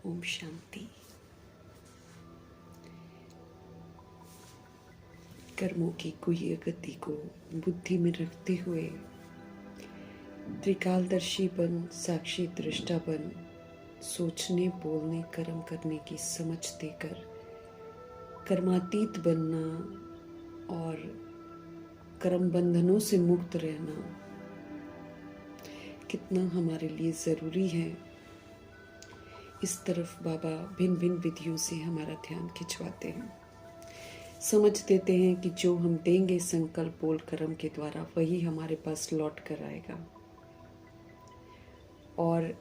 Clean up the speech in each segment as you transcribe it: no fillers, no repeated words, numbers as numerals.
ओम शांति। कर्मों की गुह्य गति को बुद्धि में रखते हुए त्रिकालदर्शीपन, साक्षी दृष्टापन, सोचने, बोलने, कर्म करने की समझ देकर कर्मातीत बनना और कर्म बंधनों से मुक्त रहना कितना हमारे लिए ज़रूरी है, इस तरफ बाबा भिन्न भिन्न विधियों से हमारा ध्यान खिंचवाते हैं। समझ देते हैं कि जो हम देंगे संकल्प बोल कर्म के द्वारा वही हमारे पास लौट कर आएगा, और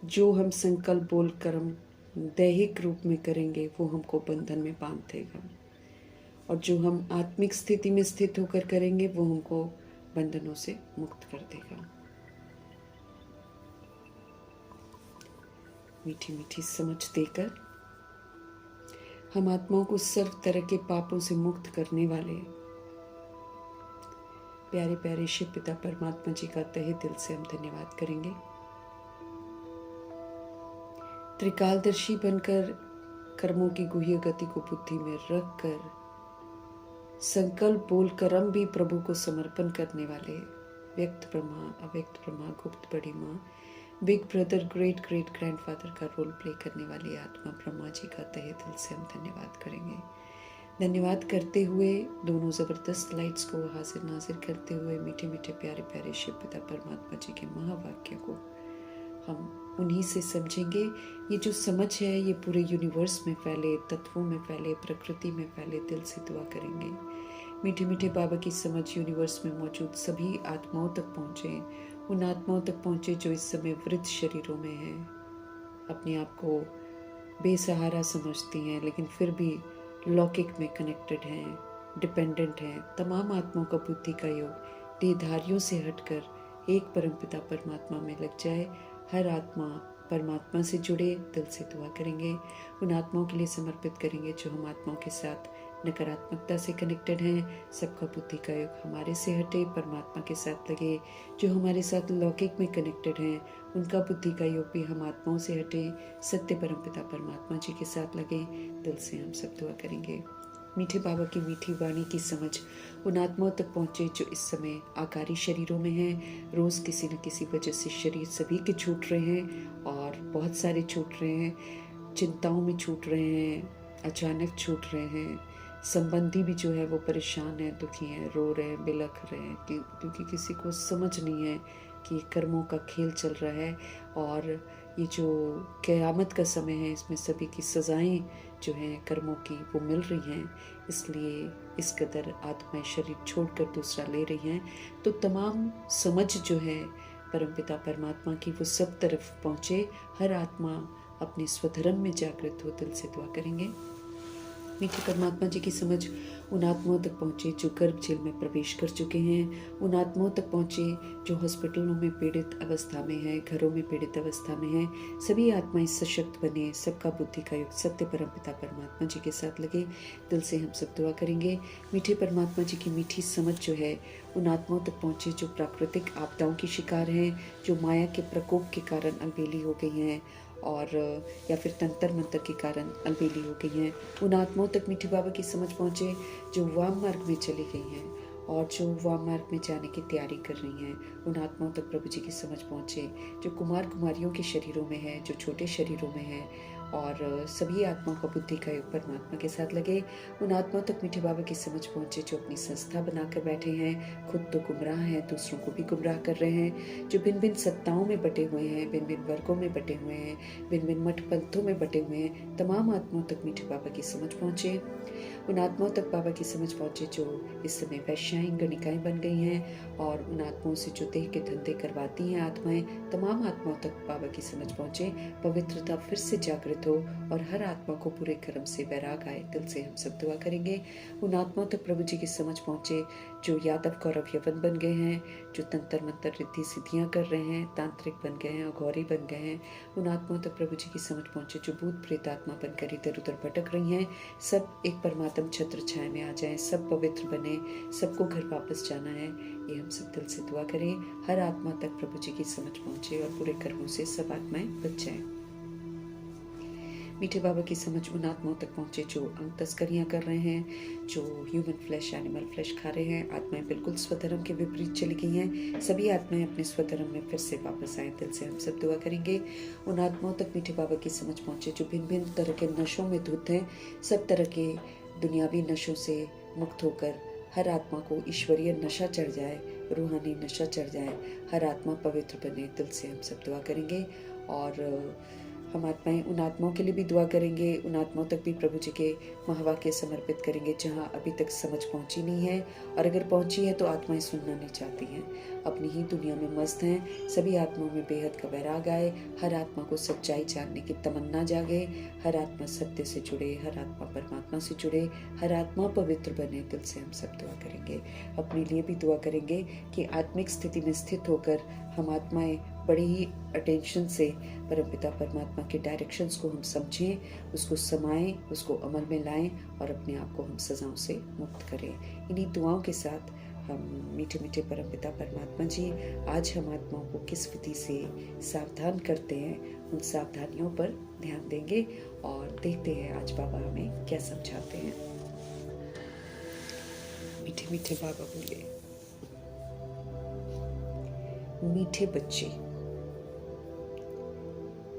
जो हम संकल्प बोल कर्म दैहिक रूप में करेंगे वो हमको बंधन में बांध देगा, और जो हम आत्मिक स्थिति में स्थित होकर करेंगे वो हमको बंधनों से मुक्त कर देगा। मीठी मीठी समझ देकर हम आत्माओं को सर्व तरह के पापों से मुक्त करने वाले प्यारे प्यारे शिव पिता परमात्मा जी का तहे दिल से हम धन्यवाद करेंगे। त्रिकालदर्शी बनकर कर्मों की गुह्य गति को बुद्धि में रखकर संकल्प बोल कर्म भी प्रभु को समर्पण करने वाले व्यक्त ब्रह्मा, अव्यक्त ब्रह्मा, गुप्त बड़ी माँ, big brother, great great grandfather का रोल प्ले करने वाली आत्मा ब्रह्मा जी का तहे दिल से हम धन्यवाद करेंगे। धन्यवाद करते हुए दोनों ज़बरदस्त लाइट्स को हाजिर नाजिर करते हुए मीठे मीठे प्यारे प्यारे शिव पिता परमात्मा जी के महावाक्य को हम उन्हीं से समझेंगे। ये जो समझ है ये पूरे यूनिवर्स में फैले, तत्वों में फैले, प्रकृति में फैले। दिल से दुआ करेंगे मीठे मीठे बाबा की समझ यूनिवर्स में मौजूद सभी आत्माओं तक पहुँचे, उन आत्माओं तक पहुँचे जो इस समय वृद्ध शरीरों में हैं, अपने आप को बेसहारा समझती हैं लेकिन फिर भी लौकिक में कनेक्टेड हैं, डिपेंडेंट हैं। तमाम आत्माओं का बुद्धि का योग देहधारियों से हटकर एक परमपिता परमात्मा में लग जाए। हर आत्मा परमात्मा से जुड़े। दिल से दुआ करेंगे, उन आत्माओं के लिए समर्पित करेंगे जो हम आत्माओं के साथ नकारात्मकता से कनेक्टेड हैं। सबका बुद्धि का योग हमारे से हटे, परमात्मा के साथ लगे। जो हमारे साथ लौकिक में कनेक्टेड हैं उनका बुद्धि का योग भी हम आत्माओं से हटे, सत्य परमपिता परमात्मा जी के साथ लगे। दिल से हम सब दुआ करेंगे। मीठे बाबा की मीठी वाणी की समझ उन आत्माओं तक पहुँचे जो इस समय आकारी शरीरों में हैं। रोज़ किसी न किसी वजह से शरीर सभी के छूट रहे हैं, और बहुत सारे छूट रहे हैं, चिंताओं में छूट रहे हैं, अचानक छूट रहे हैं। संबंधी भी जो है वो परेशान है, दुखी हैं, रो रहे हैं, बिलख रहे हैं, क्योंकि किसी को समझ नहीं है कि कर्मों का खेल चल रहा है, और ये जो क़यामत का समय है इसमें सभी की सज़ाएं जो हैं कर्मों की वो मिल रही हैं। इसलिए इस कदर आत्माएं शरीर छोड़कर दूसरा ले रही हैं। तो तमाम समझ जो है परमपिता परमात्मा की वो सब तरफ पहुँचे। हर आत्मा अपने स्वधर्म में जागृत हो। दिल से दुआ करेंगे मीठे परमात्मा जी की समझ उन आत्माओं तक पहुँचे जो गर्भ जेल में प्रवेश कर चुके हैं, उन आत्माओं तक पहुँचे जो हॉस्पिटलों में पीड़ित अवस्था में हैं, घरों में पीड़ित अवस्था में हैं। सभी आत्माएं सशक्त बने, सबका बुद्धि का योग सत्य परमपिता परमात्मा जी के साथ लगे। दिल से हम सब दुआ करेंगे मीठे परमात्मा जी की मीठी समझ जो है उन आत्माओं तक पहुँचे जो प्राकृतिक आपदाओं की शिकार हैं, जो माया के प्रकोप के कारण अलबेली हो गई हैं, और या फिर तंत्र मंत्र के कारण अलबेली हो गई हैं। उन आत्माओं तक मीठी बाबा की समझ पहुँचे जो वाम मार्ग में चली गई हैं और जो वाम मार्ग में जाने की तैयारी कर रही हैं। उन आत्माओं तक प्रभु जी की समझ पहुँचे जो कुमार कुमारियों के शरीरों में है, जो छोटे शरीरों में है, और सभी आत्माओं का बुद्धि का योग परमात्मा के साथ लगे। उन आत्माओं तक मीठे बाबा की समझ पहुँचे जो अपनी संस्था बनाकर बैठे हैं, खुद तो गुमराह हैं, दूसरों को भी गुमराह कर रहे हैं, जो भिन्न भिन्न सत्ताओं में बटे हुए हैं, भिन्न भिन्न वर्गों में बटे हुए हैं, भिन्न भिन्न मठ पंथों में बटे हुए हैं। तमाम आत्माओं तक मीठे बाबा की समझ पहुँचे। उन आत्माओं तक बाबा की समझ पहुँचे जो इस समय वैश्याएं गणिकाएं बन गई हैं, और उन आत्माओं से जो देह के धंधे करवाती हैं आत्माएं, तमाम आत्माओं तक बाबा की समझ पहुँचे। पवित्रता फिर से जागृत हो और हर आत्मा को पूरे कर्म से वैराग आए। दिल से हम सब दुआ करेंगे उन आत्माओं तक प्रभु जी की समझ पहुँचे जो यादव कौरव यवन बन गए हैं, जो तंत्र मंत्र रिद्धि सिद्धियाँ कर रहे हैं, तांत्रिक बन गए हैं, अघौरी बन गए हैं। उन आत्माओं तक प्रभु जी की समझ पहुँचे जो भूत प्रेत आत्मा बनकर इधर उधर भटक रही हैं। सब एक परमात्म छत्र छाया में आ जाएं, सब पवित्र बने, सबको घर वापस जाना है। ये हम सब दिल से दुआ करें। हर आत्मा तक प्रभु जी की समझ पहुँचे और पूरे कर्मों से सब आत्माएं बच जाएं। मीठे बाबा की समझ उन आत्माओं तक पहुँचे जो अंग तस्करियाँ कर रहे हैं, जो ह्यूमन फ्लैश एनिमल फ्लैश खा रहे हैं। आत्माएं बिल्कुल स्वधर्म के विपरीत चली गई हैं। सभी आत्माएं अपने स्वधर्म में फिर से वापस आए। दिल से हम सब दुआ करेंगे उन आत्माओं तक मीठे बाबा की समझ पहुँचे जो भिन्न भिन्न तरह के नशों में धुत हैं। सब तरह के दुनियावी नशों से मुक्त होकर हर आत्मा को ईश्वरीय नशा चढ़ जाए, रूहानी नशा चढ़ जाए, हर आत्मा पवित्र बने। दिल से हम सब दुआ करेंगे और हम आत्माएं उन आत्माओं के लिए भी दुआ करेंगे, उन आत्माओं तक भी प्रभु जी के महावाक्य समर्पित करेंगे जहां अभी तक समझ पहुंची नहीं है, और अगर पहुंची है तो आत्माएं सुनना नहीं चाहती हैं, अपनी ही दुनिया में मस्त हैं। सभी आत्माओं में बेहद का वैराग आए, हर आत्मा को सच्चाई जानने की तमन्ना जागे, हर आत्मा सत्य से जुड़े, हर आत्मा परमात्मा से जुड़े, हर आत्मा पवित्र बने। दिल से हम सब दुआ करेंगे। अपने लिए भी दुआ करेंगे कि आत्मिक स्थिति में स्थित होकर हम आत्माएं बड़े ही अटेंशन से परमपिता परमात्मा के डायरेक्शंस को हम समझें, उसको समाएं, उसको अमल में लाएं और अपने आप को हम सजाओं से मुक्त करें। इन्हीं दुआओं के साथ हम मीठे मीठे परमपिता परमात्मा जी आज हम आत्माओं को किस विधि से सावधान करते हैं, उन सावधानियों पर ध्यान देंगे और देखते हैं आज बाबा हमें क्या समझाते हैं। मीठे मीठे बाबा बोले, मीठे बच्चे,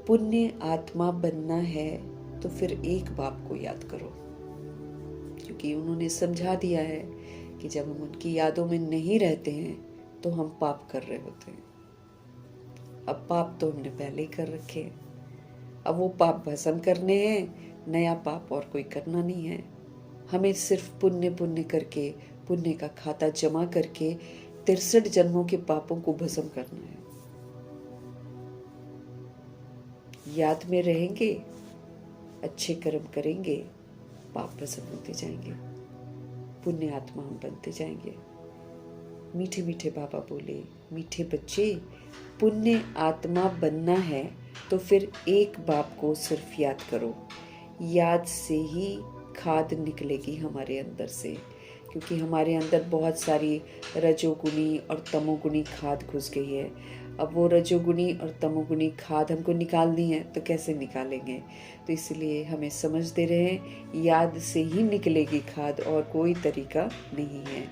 पुण्य आत्मा बनना है तो फिर एक बाप को याद करो, क्योंकि उन्होंने समझा दिया है कि जब हम उनकी यादों में नहीं रहते हैं तो हम पाप कर रहे होते हैं। अब पाप तो हमने पहले ही कर रखे हैं, अब वो पाप भस्म करने हैं, नया पाप और कोई करना नहीं है। हमें सिर्फ पुण्य पुण्य करके, पुण्य का खाता जमा करके 63 जन्मों के पापों को भस्म करना है। याद में रहेंगे, अच्छे कर्म करेंगे, पाप भस्म होते जाएंगे, पुण्य आत्मा हम बनते जाएंगे। मीठे मीठे बाबा बोले, मीठे बच्चे, पुण्य आत्मा बनना है तो फिर एक बाप को सिर्फ याद करो। याद से ही खाद निकलेगी हमारे अंदर से, क्योंकि हमारे अंदर बहुत सारी रजोगुनी और तमोगुनी खाद घुस गई है। अब वो रजोगुनी और तमोगुनी खाद हमको निकालनी है तो कैसे निकालेंगे? तो इसलिए हमें समझ दे रहे हैं, याद से ही निकलेगी खाद और कोई तरीका नहीं है।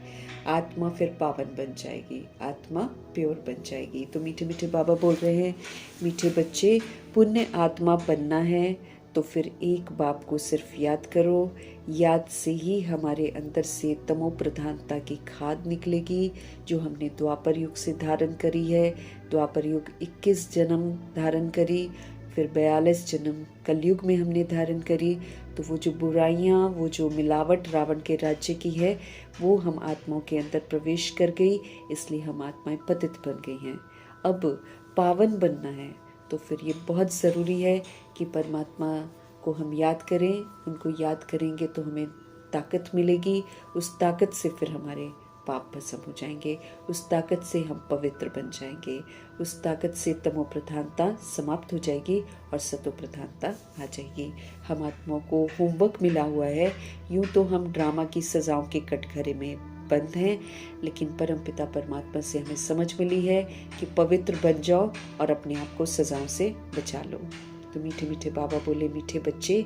आत्मा फिर पावन बन जाएगी, आत्मा प्योर बन जाएगी। तो मीठे मीठे बाबा बोल रहे हैं, मीठे बच्चे, पुण्य आत्मा बनना है तो फिर एक बाप को सिर्फ याद करो। याद से ही हमारे अंदर से तमो प्रधानता की खाद निकलेगी, जो हमने द्वापर युग से धारण करी है। द्वापर युग 21 जन्म धारण करी, फिर 42 जन्म कलयुग में हमने धारण करी। तो वो जो बुराइयाँ, वो जो मिलावट रावण के राज्य की है, वो हम आत्माओं के अंदर प्रवेश कर गई, इसलिए हम आत्माएं पतित बन गई हैं। अब पावन बनना है तो फिर ये बहुत ज़रूरी है कि परमात्मा को हम याद करें। उनको याद करेंगे तो हमें ताकत मिलेगी, उस ताकत से फिर हमारे पाप भस्म हो जाएंगे, उस ताकत से हम पवित्र बन जाएंगे, उस ताकत से तमो प्रधानता समाप्त हो जाएगी और सतो प्रधानता आ जाएगी। हम आत्माओं को होमवर्क मिला हुआ है। यूं तो हम ड्रामा की सजाओं के कटघरे में बंद हैं, लेकिन परमपिता परमात्मा से हमें समझ मिली है कि पवित्र बन जाओ और अपने आप को सजाओं से बचा लो। तो मीठे मीठे बाबा बोले, मीठे बच्चे,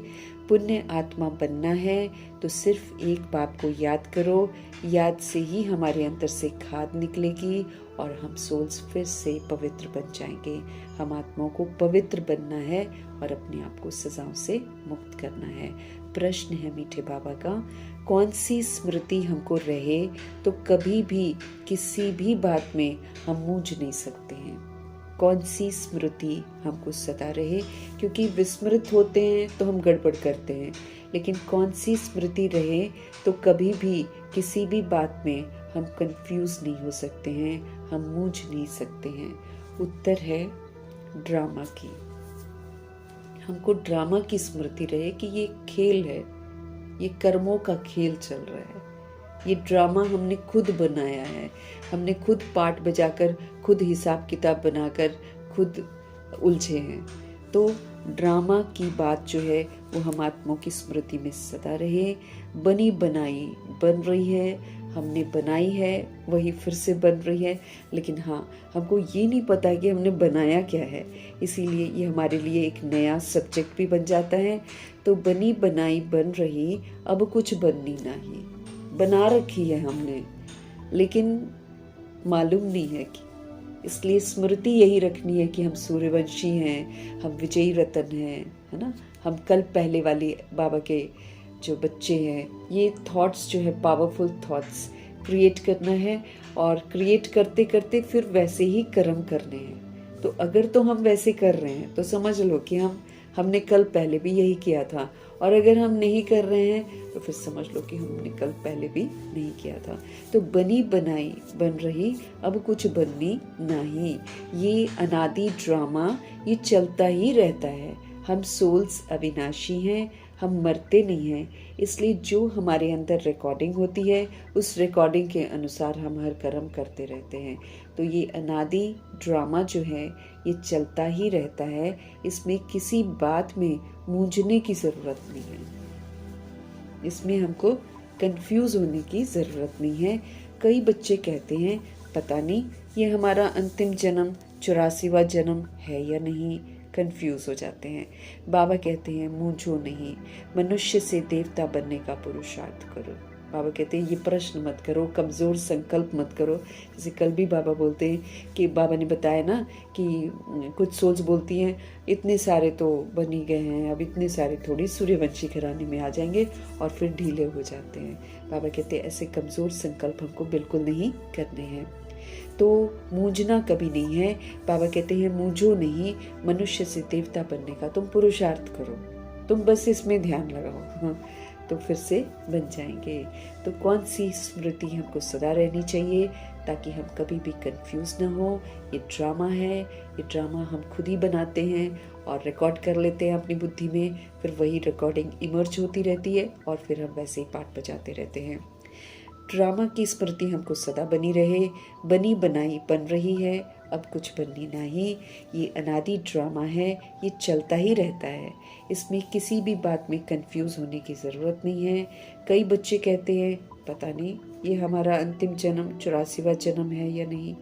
पुण्य आत्मा बनना है तो सिर्फ एक बाप को याद करो। याद से ही हमारे अंदर से खाद निकलेगी और हम सोल्स फिर से पवित्र बन जाएंगे। हम आत्माओं को पवित्र बनना है और अपने आप को सजाओं से मुक्त करना है। प्रश्न है मीठे बाबा का, कौन सी स्मृति हमको रहे तो कभी भी किसी भी बात में हम मूझ नहीं सकते हैं? कौन सी स्मृति हमको सदा रहे? क्योंकि विस्मृत होते हैं तो हम गड़बड़ करते हैं, लेकिन कौन सी स्मृति रहे तो कभी भी किसी भी बात में हम कंफ्यूज नहीं हो सकते हैं, हम मूझ नहीं सकते हैं? उत्तर है ड्रामा की। हमको ड्रामा की स्मृति रहे कि ये खेल है, ये कर्मों का खेल चल रहा है, ये ड्रामा हमने खुद बनाया है, हमने खुद पार्ट बजाकर, खुद हिसाब किताब बनाकर खुद उलझे हैं। तो ड्रामा की बात जो है वो हम आत्माओं की स्मृति में सदा रहे। बनी बनाई बन रही है, हमने बनाई है वही फिर से बन रही है, लेकिन हाँ, हमको ये नहीं पता कि हमने बनाया क्या है, इसीलिए ये हमारे लिए एक नया सब्जेक्ट भी बन जाता है। तो बनी बनाई बन रही, अब कुछ बननी नहीं। बना रखी है हमने, लेकिन मालूम नहीं है कि, इसलिए स्मृति यही रखनी है कि हम सूर्यवंशी हैं, हम विजयी रतन हैं, है ना। हम कल पहले वाली बाबा के जो बच्चे हैं, ये थॉट्स जो है पावरफुल थॉट्स क्रिएट करना है, और क्रिएट करते करते फिर वैसे ही कर्म करने हैं। तो अगर तो हम वैसे कर रहे हैं तो समझ लो कि हमने कल पहले भी यही किया था, और अगर हम नहीं कर रहे हैं तो फिर समझ लो कि हमने कल पहले भी नहीं किया था। तो बनी बनाई बन रही, अब कुछ बननी नहीं। ये अनादि ड्रामा ये चलता ही रहता है। हम सोल्स अविनाशी हैं, हम मरते नहीं हैं, इसलिए जो हमारे अंदर रिकॉर्डिंग होती है उस रिकॉर्डिंग के अनुसार हम हर कर्म करते रहते हैं। तो ये अनादि ड्रामा जो है ये चलता ही रहता है, इसमें किसी बात में मूंझने की ज़रूरत नहीं है, इसमें हमको कंफ्यूज होने की ज़रूरत नहीं है। कई बच्चे कहते हैं पता नहीं ये हमारा अंतिम जन्म 84वां जन्म है या नहीं, कंफ्यूज हो जाते हैं। बाबा कहते हैं मूंझो नहीं, मनुष्य से देवता बनने का पुरुषार्थ करो। बाबा कहते हैं ये प्रश्न मत करो, कमज़ोर संकल्प मत करो। जैसे कल भी बाबा बोलते हैं कि बाबा ने बताया ना कि कुछ सोल्स बोलती हैं इतने सारे तो बन ही गए हैं, अब इतने सारे थोड़ी सूर्यवंशी घराने में आ जाएंगे, और फिर ढीले हो जाते हैं। बाबा कहते हैं ऐसे कमज़ोर संकल्प हमको बिल्कुल नहीं करने हैं। तो मूंझना कभी नहीं है। बाबा कहते हैं मूंझो नहीं, मनुष्य से देवता बनने का तुम पुरुषार्थ करो, तुम बस इसमें ध्यान लगाओ, हाँ, तो फिर से बन जाएंगे। तो कौन सी स्मृति हमको सदा रहनी चाहिए, ताकि हम कभी भी कंफ्यूज ना हो। ये ड्रामा है, ये ड्रामा हम खुद ही बनाते हैं और रिकॉर्ड कर लेते हैं अपनी बुद्धि में, फिर वही रिकॉर्डिंग इमर्ज होती रहती है और फिर हम वैसे ही पाठ बजाते रहते हैं। ड्रामा की स्मृति हमको सदा बनी रहे, बनी बनाई बन रही है, अब कुछ बननी नहीं। ये अनादि ड्रामा है, ये चलता ही रहता है, इसमें किसी भी बात में कंफ्यूज होने की ज़रूरत नहीं है। कई बच्चे कहते हैं पता नहीं ये हमारा अंतिम जन्म 84वां जन्म है या नहीं,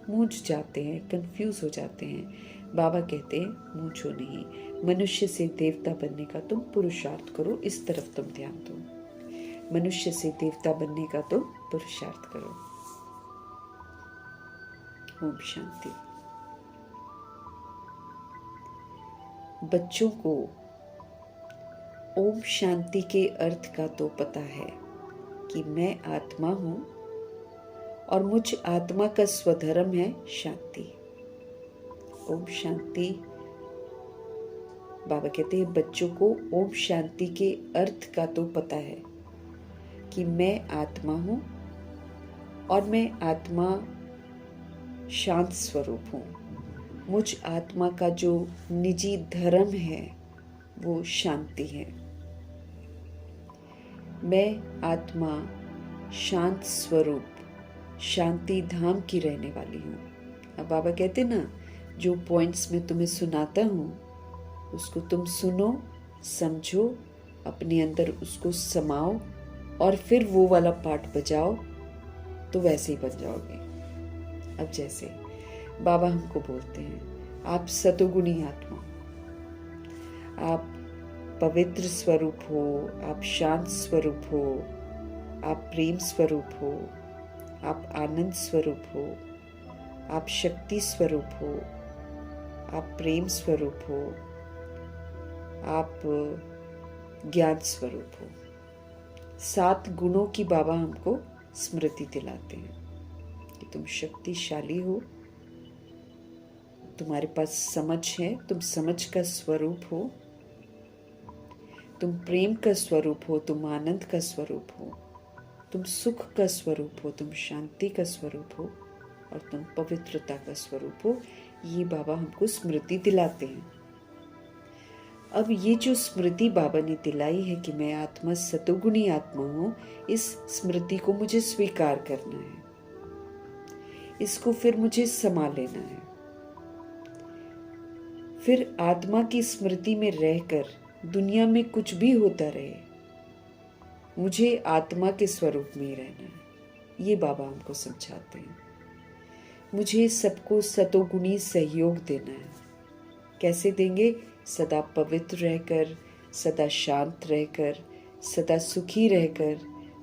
मूंझ जाते हैं, कंफ्यूज हो जाते हैं। बाबा कहते हैं मूंझो नहीं, मनुष्य से देवता बनने का तुम पुरुषार्थ करो, इस तरफ तुम ध्यान दो। मनुष्य से देवता बनने का तो पुरुषार्थ करो। ओम शांति। बच्चों को ओम शांति के अर्थ का तो पता है कि मैं आत्मा हूं और मुझ आत्मा का स्वधर्म है शांति। ओम शांति। बाबा कहते हैं बच्चों को ओम शांति के अर्थ का तो पता है कि मैं आत्मा हूं और मैं आत्मा शांत स्वरूप हूं। मुझ आत्मा का जो निजी धर्म है वो शांति है। मैं आत्मा शांत स्वरूप शांति धाम की रहने वाली हूँ। अब बाबा कहते ना जो पॉइंट्स मैं तुम्हें सुनाता हूँ उसको तुम सुनो, समझो, अपने अंदर उसको समाओ और फिर वो वाला पार्ट बजाओ तो वैसे ही बन जाओगे। अब जैसे बाबा हमको बोलते हैं आप सतोगुणी आत्मा, आप पवित्र स्वरूप हो, आप शांत स्वरूप हो, आप प्रेम स्वरूप हो, आप आनंद स्वरूप हो, आप शक्ति स्वरूप हो, आप प्रेम स्वरूप हो, आप ज्ञान स्वरूप हो। 7 गुणों की बाबा हमको स्मृति दिलाते हैं कि तुम शक्तिशाली हो, तुम्हारे पास समझ है, तुम समझ का स्वरूप हो, तुम प्रेम का स्वरूप हो, तुम आनंद का स्वरूप हो, तुम सुख का स्वरूप हो, तुम शांति का स्वरूप हो और तुम पवित्रता का स्वरूप हो। ये बाबा हमको स्मृति दिलाते हैं। अब ये जो स्मृति बाबा ने दिलाई है कि मैं आत्मा सतोगुणी आत्मा हूं, इस स्मृति को मुझे स्वीकार करना है, इसको फिर मुझे समा लेना है। फिर आत्मा की स्मृति में रहकर दुनिया में कुछ भी होता रहे, मुझे आत्मा के स्वरूप में ही रहना है। ये बाबा हमको समझाते हैं। मुझे सबको सतोगुणी सहयोग देना है। कैसे देंगे? सदा पवित्र रहकर, सदा शांत रहकर, सदा सुखी रहकर,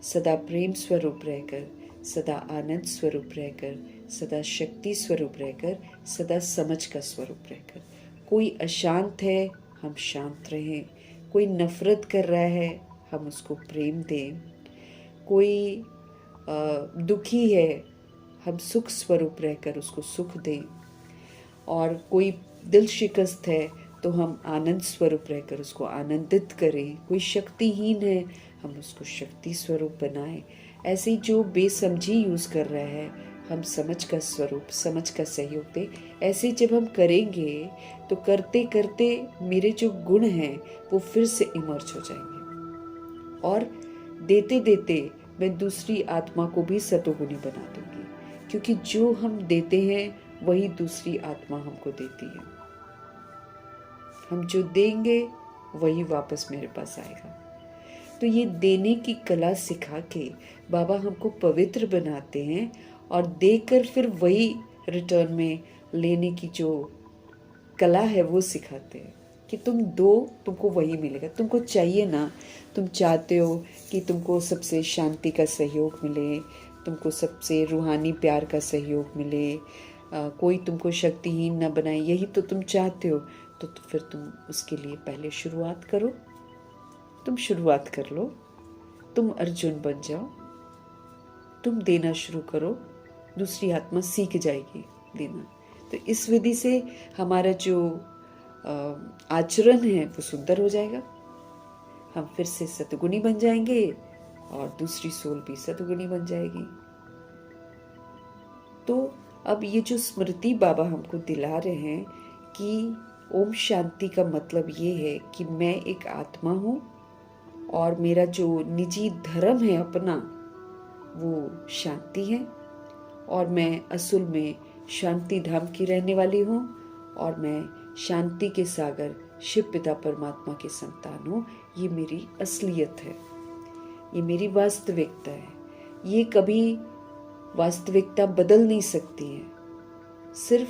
सदा प्रेम स्वरूप रहकर, सदा आनंद स्वरूप रहकर, सदा शक्ति स्वरूप रहकर, सदा समझ का स्वरूप रहकर। कोई अशांत है, हम शांत रहें। कोई नफरत कर रहा है, हम उसको प्रेम दें। कोई दुखी है, हम सुख स्वरूप रहकर उसको सुख दें। और कोई दिल शिकस्त है तो हम आनंद स्वरूप रहकर उसको आनंदित करें। कोई शक्तिहीन है, हम उसको शक्ति स्वरूप बनाएं। ऐसे ही जो बेसमझी यूज़ कर रहा है, हम समझ का स्वरूप, समझ का सहयोग दें। ऐसे जब हम करेंगे तो करते करते मेरे जो गुण हैं वो फिर से इमर्ज हो जाएंगे, और देते देते मैं दूसरी आत्मा को भी सतोगुणी बना दूंगी, क्योंकि जो हम देते हैं वही दूसरी आत्मा हमको देती है। हम जो देंगे वही वापस मेरे पास आएगा। तो ये देने की कला सिखा के बाबा हमको पवित्र बनाते हैं, और देकर फिर वही रिटर्न में लेने की जो कला है वो सिखाते हैं कि तुम दो, तुमको वही मिलेगा। तुमको चाहिए ना, तुम चाहते हो कि तुमको सबसे शांति का सहयोग मिले, तुमको सबसे रूहानी प्यार का सहयोग मिले, कोई तुमको शक्तिहीन ना बनाए, यही तो तुम चाहते हो। तो फिर तुम उसके लिए पहले शुरुआत करो। तुम शुरुआत कर लो, तुम अर्जुन बन जाओ, तुम देना शुरू करो, दूसरी आत्मा सीख जाएगी देना। तो इस विधि से हमारा जो आचरण है वो सुंदर हो जाएगा। हम फिर से सतगुणी बन जाएंगे और दूसरी सोल भी सतगुणी बन जाएगी। तो अब ये जो स्मृति बाबा हमको दिला रहे हैं कि ओम शांति का मतलब ये है कि मैं एक आत्मा हूँ, और मेरा जो निजी धर्म है अपना वो शांति है, और मैं असल में शांति धाम की रहने वाली हूँ, और मैं शांति के सागर शिव पिता परमात्मा की संतान हूँ। ये मेरी असलियत है, ये मेरी वास्तविकता है। ये कभी वास्तविकता बदल नहीं सकती है, सिर्फ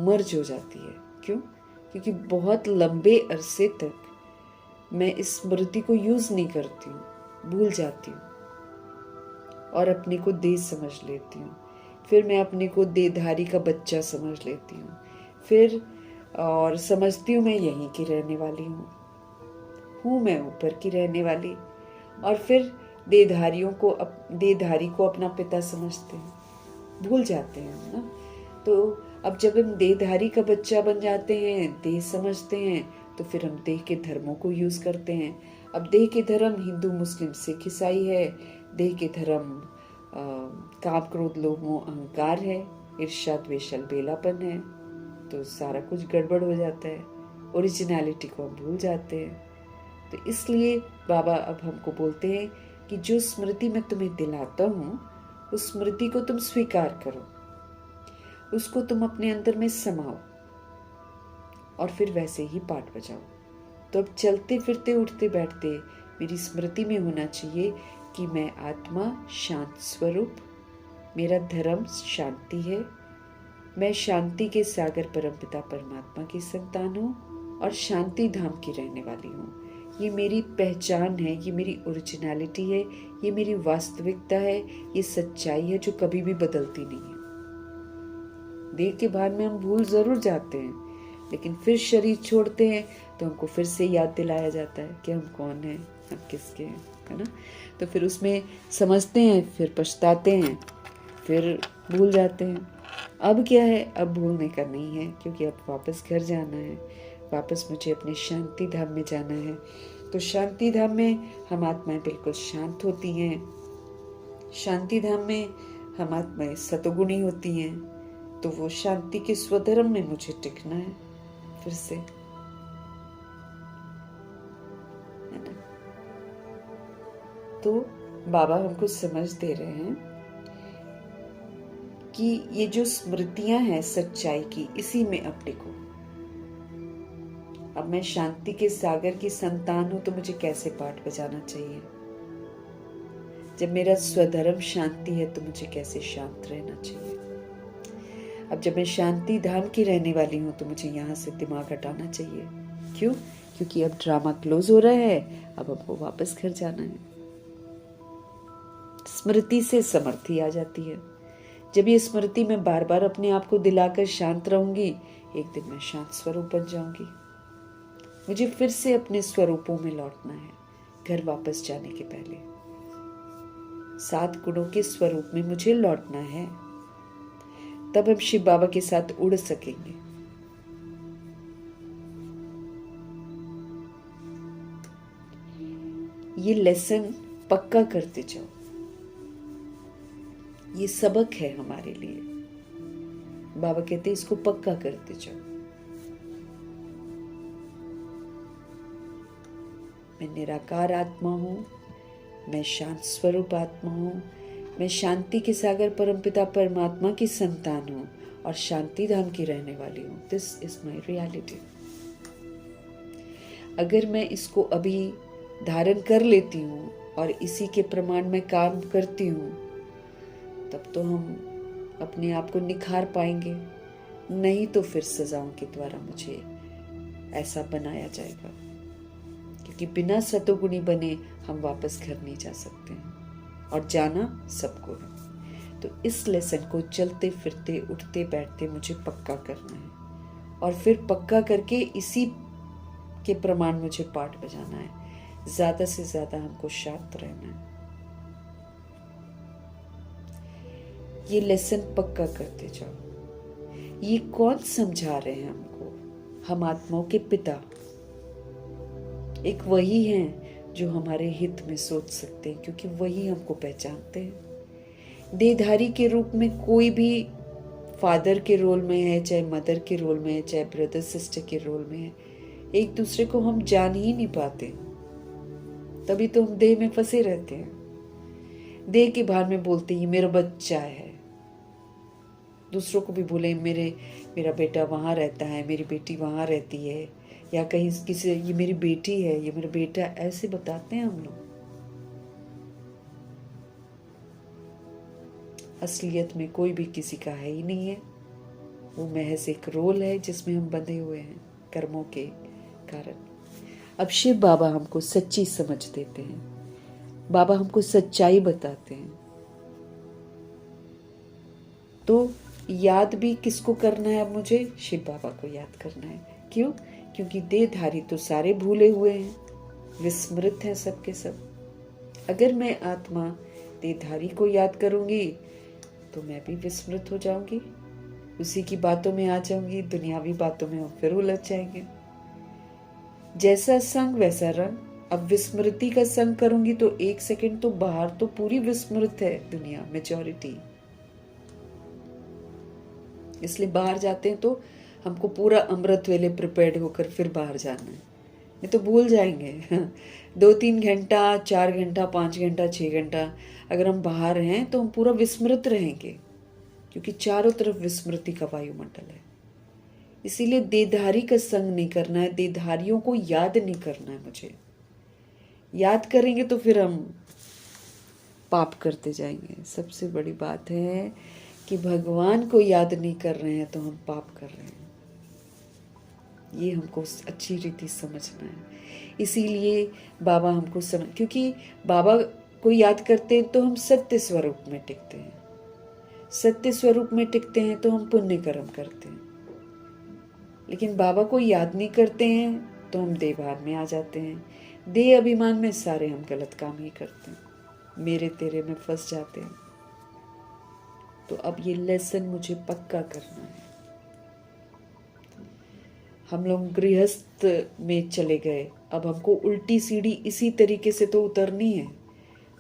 मर्ज हो जाती है। क्यों? क्योंकि बहुत लंबे अरसे तक मैं इस स्मृति को यूज नहीं करती हूँ, भूल जाती हूँ और अपने को देह समझ लेती हूँ। फिर मैं अपने को देहधारी का बच्चा समझ लेती हूँ, फिर और समझती हूँ मैं यहीं की रहने वाली हूँ मैं ऊपर की रहने वाली। और फिर देहधारी को अपना पिता समझते हैं, भूल जाते हैं ना। तो अब जब हम देहधारी का बच्चा बन जाते हैं, देह समझते हैं, तो फिर हम देह के धर्मों को यूज करते हैं। अब देह के धर्म हिंदू मुस्लिम सिख ईसाई है, देह के धर्म काम क्रोध लोभ मोह अहंकार है, ईर्ष्या द्वेष बेलापन है। तो सारा कुछ गड़बड़ हो जाता है, ओरिजिनलिटी को हम भूल जाते हैं। तो इसलिए बाबा अब हमको बोलते हैं कि जो स्मृति मैं तुम्हें दिलाता हूँ उस स्मृति को तुम स्वीकार करो, उसको तुम अपने अंदर में समाओ और फिर वैसे ही पाठ बजाओ। तो अब चलते फिरते उठते बैठते मेरी स्मृति में होना चाहिए कि मैं आत्मा शांत स्वरूप, मेरा धर्म शांति है, मैं शांति के सागर परमपिता परमात्मा की संतान हूँ और शांति धाम की रहने वाली हूँ। ये मेरी पहचान है, ये मेरी ओरिजिनलिटी है, ये मेरी वास्तविकता है, ये सच्चाई है जो कभी भी बदलती नहीं है। देह के भान में हम भूल जरूर जाते हैं, लेकिन फिर शरीर छोड़ते हैं तो हमको फिर से याद दिलाया जाता है कि हम कौन हैं, हम किसके हैं, है ना। तो फिर उसमें समझते हैं, फिर पछताते हैं, फिर भूल जाते हैं। अब क्या है, अब भूलने का नहीं है, क्योंकि अब वापस घर जाना है, वापस मुझे अपने शांति धाम में जाना है। तो शांति धाम में हम आत्माएं बिल्कुल शांत होती हैं, शांति धाम में हम आत्माएं सतोगुणी होती हैं। तो वो शांति के स्वधर्म में मुझे टिकना है फिर से, है ना। तो बाबा हमको समझ दे रहे हैं कि ये जो स्मृतियां हैं सच्चाई की, इसी में अपने को, अब मैं शांति के सागर की संतान हूं तो मुझे कैसे पाठ बजाना चाहिए, जब मेरा स्वधर्म शांति है तो मुझे कैसे शांत रहना चाहिए। अब जब मैं शांति धाम की रहने वाली हूँ तो मुझे यहाँ से दिमाग हटाना चाहिए। क्यों? क्योंकि अब ड्रामा क्लोज हो रहा है, अब हमको वापस घर जाना है। स्मृति से समर्थी आ जाती है। जब ये स्मृति मैं बार बार अपने आप को दिलाकर शांत रहूंगी, एक दिन मैं शांत स्वरूप बन जाऊंगी। मुझे फिर से अपने स्वरूपों में लौटना है, घर वापस जाने के पहले 7 गुणों के स्वरूप में मुझे लौटना है। तब हम शिव बाबा के साथ उड़ सकेंगे। ये लेसन पक्का करते जाओ। ये सबक है हमारे लिए। बाबा कहते इसको पक्का करते जाओ। मैं निराकार आत्मा हूं, मैं शांत स्वरूप आत्मा हूं, मैं शांति के सागर परमपिता परमात्मा की संतान हूं और शांति धाम की रहने वाली हूं। This is my reality. अगर मैं इसको अभी धारण कर लेती हूँ और इसी के प्रमाण में काम करती हूँ, तब तो हम अपने आप को निखार पाएंगे। नहीं तो फिर सजाओं के द्वारा मुझे ऐसा बनाया जाएगा, क्योंकि बिना सतोगुणी बने हम वापस घर नहीं जा सकते हैं और जाना सबको है। तो इस लेसन को चलते फिरते उठते बैठते मुझे पक्का करना है और फिर पक्का करके इसी के प्रमाण मुझे पाठ बजाना है। ज्यादा से ज्यादा हमको शांत रहना है। ये लेसन पक्का करते जाओ। ये कौन समझा रहे हैं हमको? हम आत्माओं के पिता। एक वही हैं जो हमारे हित में सोच सकते हैं, क्योंकि वही हमको पहचानते हैं। देहधारी के रूप में कोई भी फादर के रोल में है, चाहे मदर के रोल में है, चाहे ब्रदर सिस्टर के रोल में है, एक दूसरे को हम जान ही नहीं पाते। तभी तो हम देह में फंसे रहते हैं। देह के भार में बोलते हैं ये मेरा बच्चा है। दूसरों को भी बोले मेरा बेटा वहां रहता है, मेरी बेटी वहां रहती है, या कहीं किसी ये मेरी बेटी है, ये मेरा बेटा, ऐसे बताते हैं हम लोग। असलियत में कोई भी किसी का है ही नहीं है। वो महज एक रोल है जिसमें हम बंधे हुए हैं कर्मों के कारण। अब शिव बाबा हमको सच्ची समझ देते हैं। बाबा हमको सच्चाई बताते हैं। तो याद भी किसको करना है? अब मुझे शिव बाबा को याद करना है। क्यों? क्योंकि देहधारी तो सारे भूले हुए हैं, विस्मृत हैं सबके सब। अगर मैं आत्मा देहधारी को याद करूंगी तो मैं भी विस्मृत हो जाऊंगी, उसी की बातों में आ जाऊंगी, दुनियावी बातों में हम फिर उलझ जाएंगे। जैसा संग वैसा रंग। अब विस्मृति का संग करूंगी तो 1 सेकंड तो बाहर तो पूरी विस्मृत है दुनिया, मेजॉरिटी। इसलिए बाहर जाते हैं तो हमको पूरा अमृत वेले प्रिपेयर्ड होकर फिर बाहर जाना है, नहीं तो भूल जाएंगे। 2-3 घंटा, 4 घंटा, 5 घंटा, 6 घंटा अगर हम बाहर हैं तो हम पूरा विस्मृत रहेंगे, क्योंकि चारों तरफ विस्मृति का वायुमंडल है। इसीलिए देहधारी का संग नहीं करना है, देहधारियों को याद नहीं करना है। मुझे याद करेंगे तो फिर हम पाप करते जाएंगे। सबसे बड़ी बात है कि भगवान को याद नहीं कर रहे हैं तो हम पाप कर रहे हैं। ये हमको अच्छी रीति समझना है। इसीलिए बाबा हमको क्योंकि बाबा को याद करते हैं तो हम सत्य स्वरूप में टिकते हैं। सत्य स्वरूप में टिकते हैं तो हम पुण्य कर्म करते हैं। लेकिन बाबा को याद नहीं करते हैं तो हम देहभान में आ जाते हैं। देह अभिमान में सारे हम गलत काम ही करते हैं, मेरे तेरे में फंस जाते हैं। तो अब ये लेसन मुझे पक्का करना है। हम लोग गृहस्थ में चले गए, अब हमको उल्टी सीढ़ी इसी तरीके से तो उतरनी है।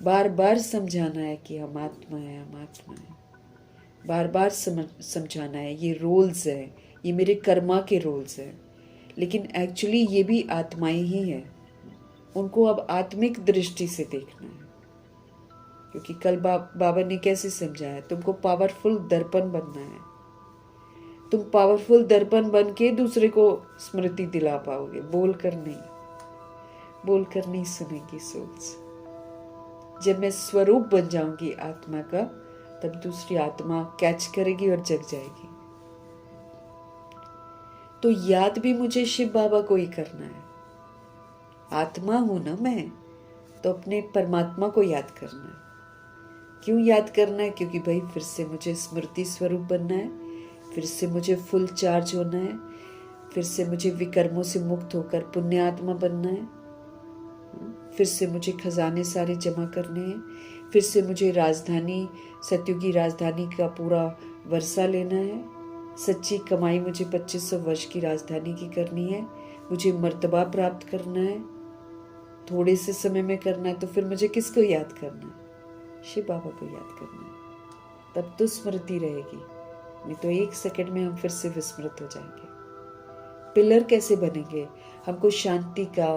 बार बार समझाना है कि हम आत्मा है, हम आत्मा है। बार बार समझाना है ये रोल्स है, ये मेरे कर्मा के रोल्स है, लेकिन एक्चुअली ये भी आत्माएं ही है। उनको अब आत्मिक दृष्टि से देखना है। क्योंकि कल बाबा ने कैसे समझाया, तुमको पावरफुल दर्पण बनना है। तुम पावरफुल दर्पण बन के दूसरे को स्मृति दिला पाओगे, बोलकर नहीं। बोलकर नहीं सुनेगी सोल्स। जब मैं स्वरूप बन जाऊंगी आत्मा का, तब दूसरी आत्मा कैच करेगी और जग जाएगी। तो याद भी मुझे शिव बाबा को ही करना है। आत्मा हूं ना मैं, तो अपने परमात्मा को याद करना है। क्यों याद करना है? क्योंकि भाई फिर से मुझे स्मृति स्वरूप बनना है, फिर से मुझे फुल चार्ज होना है, फिर से मुझे विकर्मों से मुक्त होकर पुण्य आत्मा बनना है, फिर से मुझे खजाने सारे जमा करने हैं, फिर से मुझे राजधानी, सत्युगी राजधानी का पूरा वर्षा लेना है। सच्ची कमाई मुझे 2500 वर्ष की राजधानी की करनी है। मुझे मर्तबा प्राप्त करना है, थोड़े से समय में करना है। तो फिर मुझे किसको याद करना है? शिव बाबा को याद करना है। तब तो स्मृति रहेगी, नहीं तो 1 सेकंड में हम फिर से विस्मृत हो जाएंगे। पिलर कैसे बनेंगे? हमको शांति का,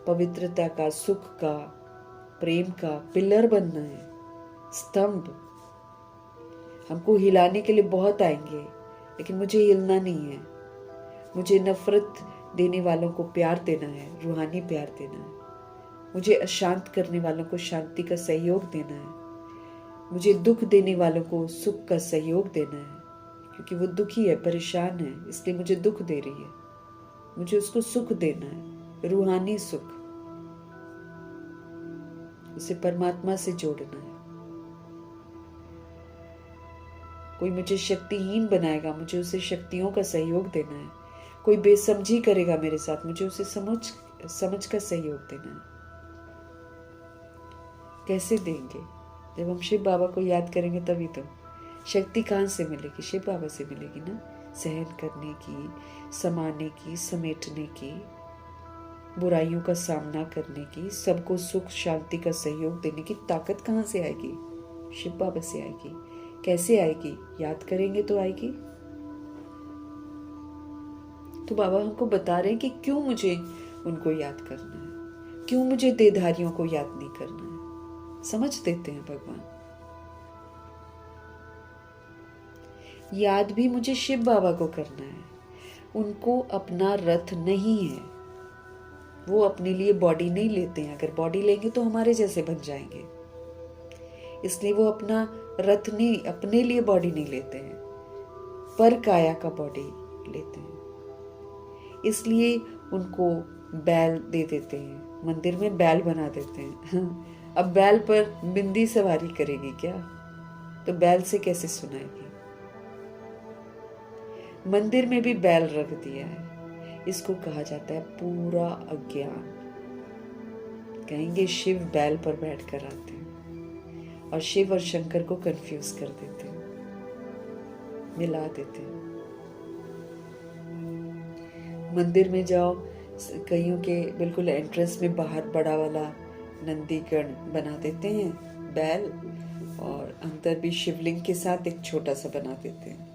पवित्रता का, सुख का, प्रेम का पिलर बनना है, स्तंभ। हमको हिलाने के लिए बहुत आएंगे, लेकिन मुझे हिलना नहीं है। मुझे नफरत देने वालों को प्यार देना है, रूहानी प्यार देना है। मुझे अशांत करने वालों को शांति का सहयोग देना है। मुझे दुख देने वालों को सुख का सहयोग देना है, क्योंकि वो दुखी है, परेशान है, इसलिए मुझे दुख दे रही है। मुझे उसको सुख देना है, रूहानी सुख। उसे परमात्मा से जोड़ना है। कोई मुझे शक्तिहीन बनाएगा, मुझे उसे शक्तियों का सहयोग देना है। कोई बेसमझी करेगा मेरे साथ, मुझे उसे समझ का सहयोग देना है। कैसे देंगे? जब हम शिव बाबा को याद करेंगे तभी तो। शक्ति कहाँ से मिलेगी? शिव बाबा से मिलेगी ना। सहन करने की, समाने की, समेटने की, बुराइयों का सामना करने की, सबको सुख शांति का सहयोग देने की ताकत कहाँ से आएगी? शिव बाबा से आएगी। कैसे आएगी? याद करेंगे तो आएगी। तो बाबा हमको बता रहे हैं कि क्यों मुझे उनको याद करना है, क्यों मुझे देहधारियों को याद नहीं करना है। समझ देते हैं भगवान। याद भी मुझे शिव बाबा को करना है। उनको अपना रथ नहीं है, वो अपने लिए बॉडी नहीं लेते हैं। अगर बॉडी लेंगे तो हमारे जैसे बन जाएंगे, इसलिए वो अपना रथ नहीं, अपने लिए बॉडी नहीं लेते हैं, पर काया का बॉडी लेते हैं। इसलिए उनको बैल दे देते हैं, मंदिर में बैल बना देते हैं। अब बैल पर बिंदी सवारी करेगी क्या? तो बैल से कैसे सुनाएगी? मंदिर में भी बैल रख दिया है। इसको कहा जाता है पूरा अज्ञान। कहेंगे शिव बैल पर बैठकर आते हैं और शिव और शंकर को कंफ्यूज कर देते हैं, मिला देते हैं। मंदिर में जाओ, कईयों के बिल्कुल एंट्रेंस में बाहर बड़ा वाला नंदीगण बना देते हैं बैल, और अंदर भी शिवलिंग के साथ एक छोटा सा बना देते हैं।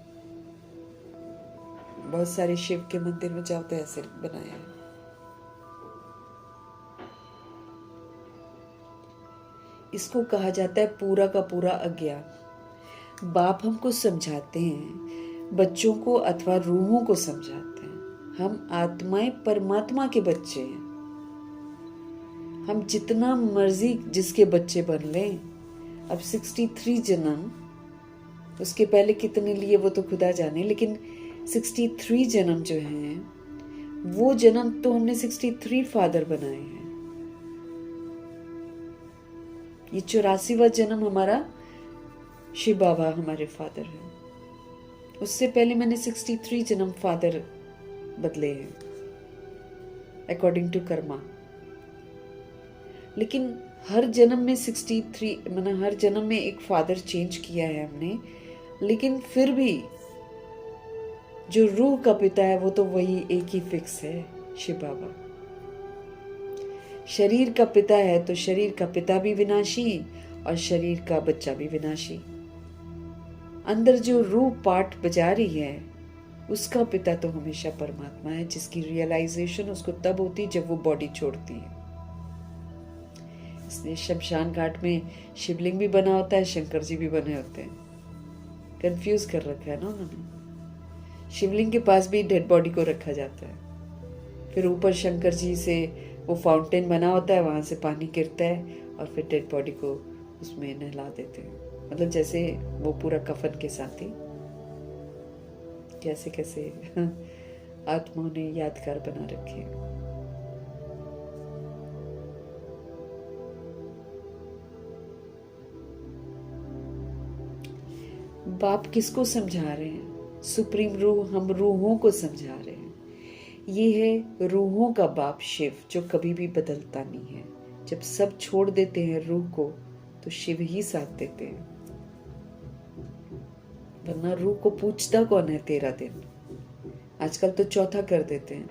बहुत सारे शिव के मंदिर में जाओ तो ऐसे बनाया है। इसको कहा जाता है पूरा का पूरा अज्ञान। बाप हमको समझाते हैं, बच्चों को अथवा रूहों को समझाते हैं। हम आत्माएं परमात्मा के बच्चे हैं। हम जितना मर्जी जिसके बच्चे बन लें। अब 63 जन्म, उसके पहले कितने लिए वो तो खुदा जाने, लेकिन 63 जन्म जो हैं, वो जन्म तो हमने 63 फादर बनाए हैं। ये 84वां जन्म हमारा शिव बाबा हमारे फादर हैं। उससे पहले मैंने 63 जन्म फादर बदले हैं अकॉर्डिंग टू कर्मा। लेकिन हर जन्म में 63, मैंने हर जन्म में एक फादर चेंज किया है हमने, लेकिन फिर भी जो रूह का पिता है वो तो वही एक ही फिक्स है, शिव बाबा। शरीर का पिता है तो शरीर का पिता भी विनाशी और शरीर का बच्चा भी विनाशी। अंदर जो रूह पाठ बजा रही है उसका पिता तो हमेशा परमात्मा है, जिसकी रियलाइजेशन उसको तब होती है जब वो बॉडी छोड़ती है। इसलिए शमशान घाट में शिवलिंग भी बना होता है, शंकर जी भी बने होते हैं। कंफ्यूज कर रखा है ना उन्होंने। शिवलिंग के पास भी डेड बॉडी को रखा जाता है, फिर ऊपर शंकर जी से वो फाउंटेन बना होता है, वहां से पानी गिरता है और फिर डेड बॉडी को उसमें नहला देते हैं, मतलब जैसे वो पूरा कफन के साथ ही कैसे कैसे आत्माओं ने यादगार बना रखे। बाप किसको समझा रहे हैं? सुप्रीम रूह, हम रूहों को समझा रहे हैं। ये है रूहों का बाप शिव, जो कभी भी बदलता नहीं है। जब सब छोड़ देते हैं रूह को, तो शिव ही साथ देते हैं, वरना रूह को पूछता कौन है 13 दिन। आजकल तो चौथा कर देते हैं,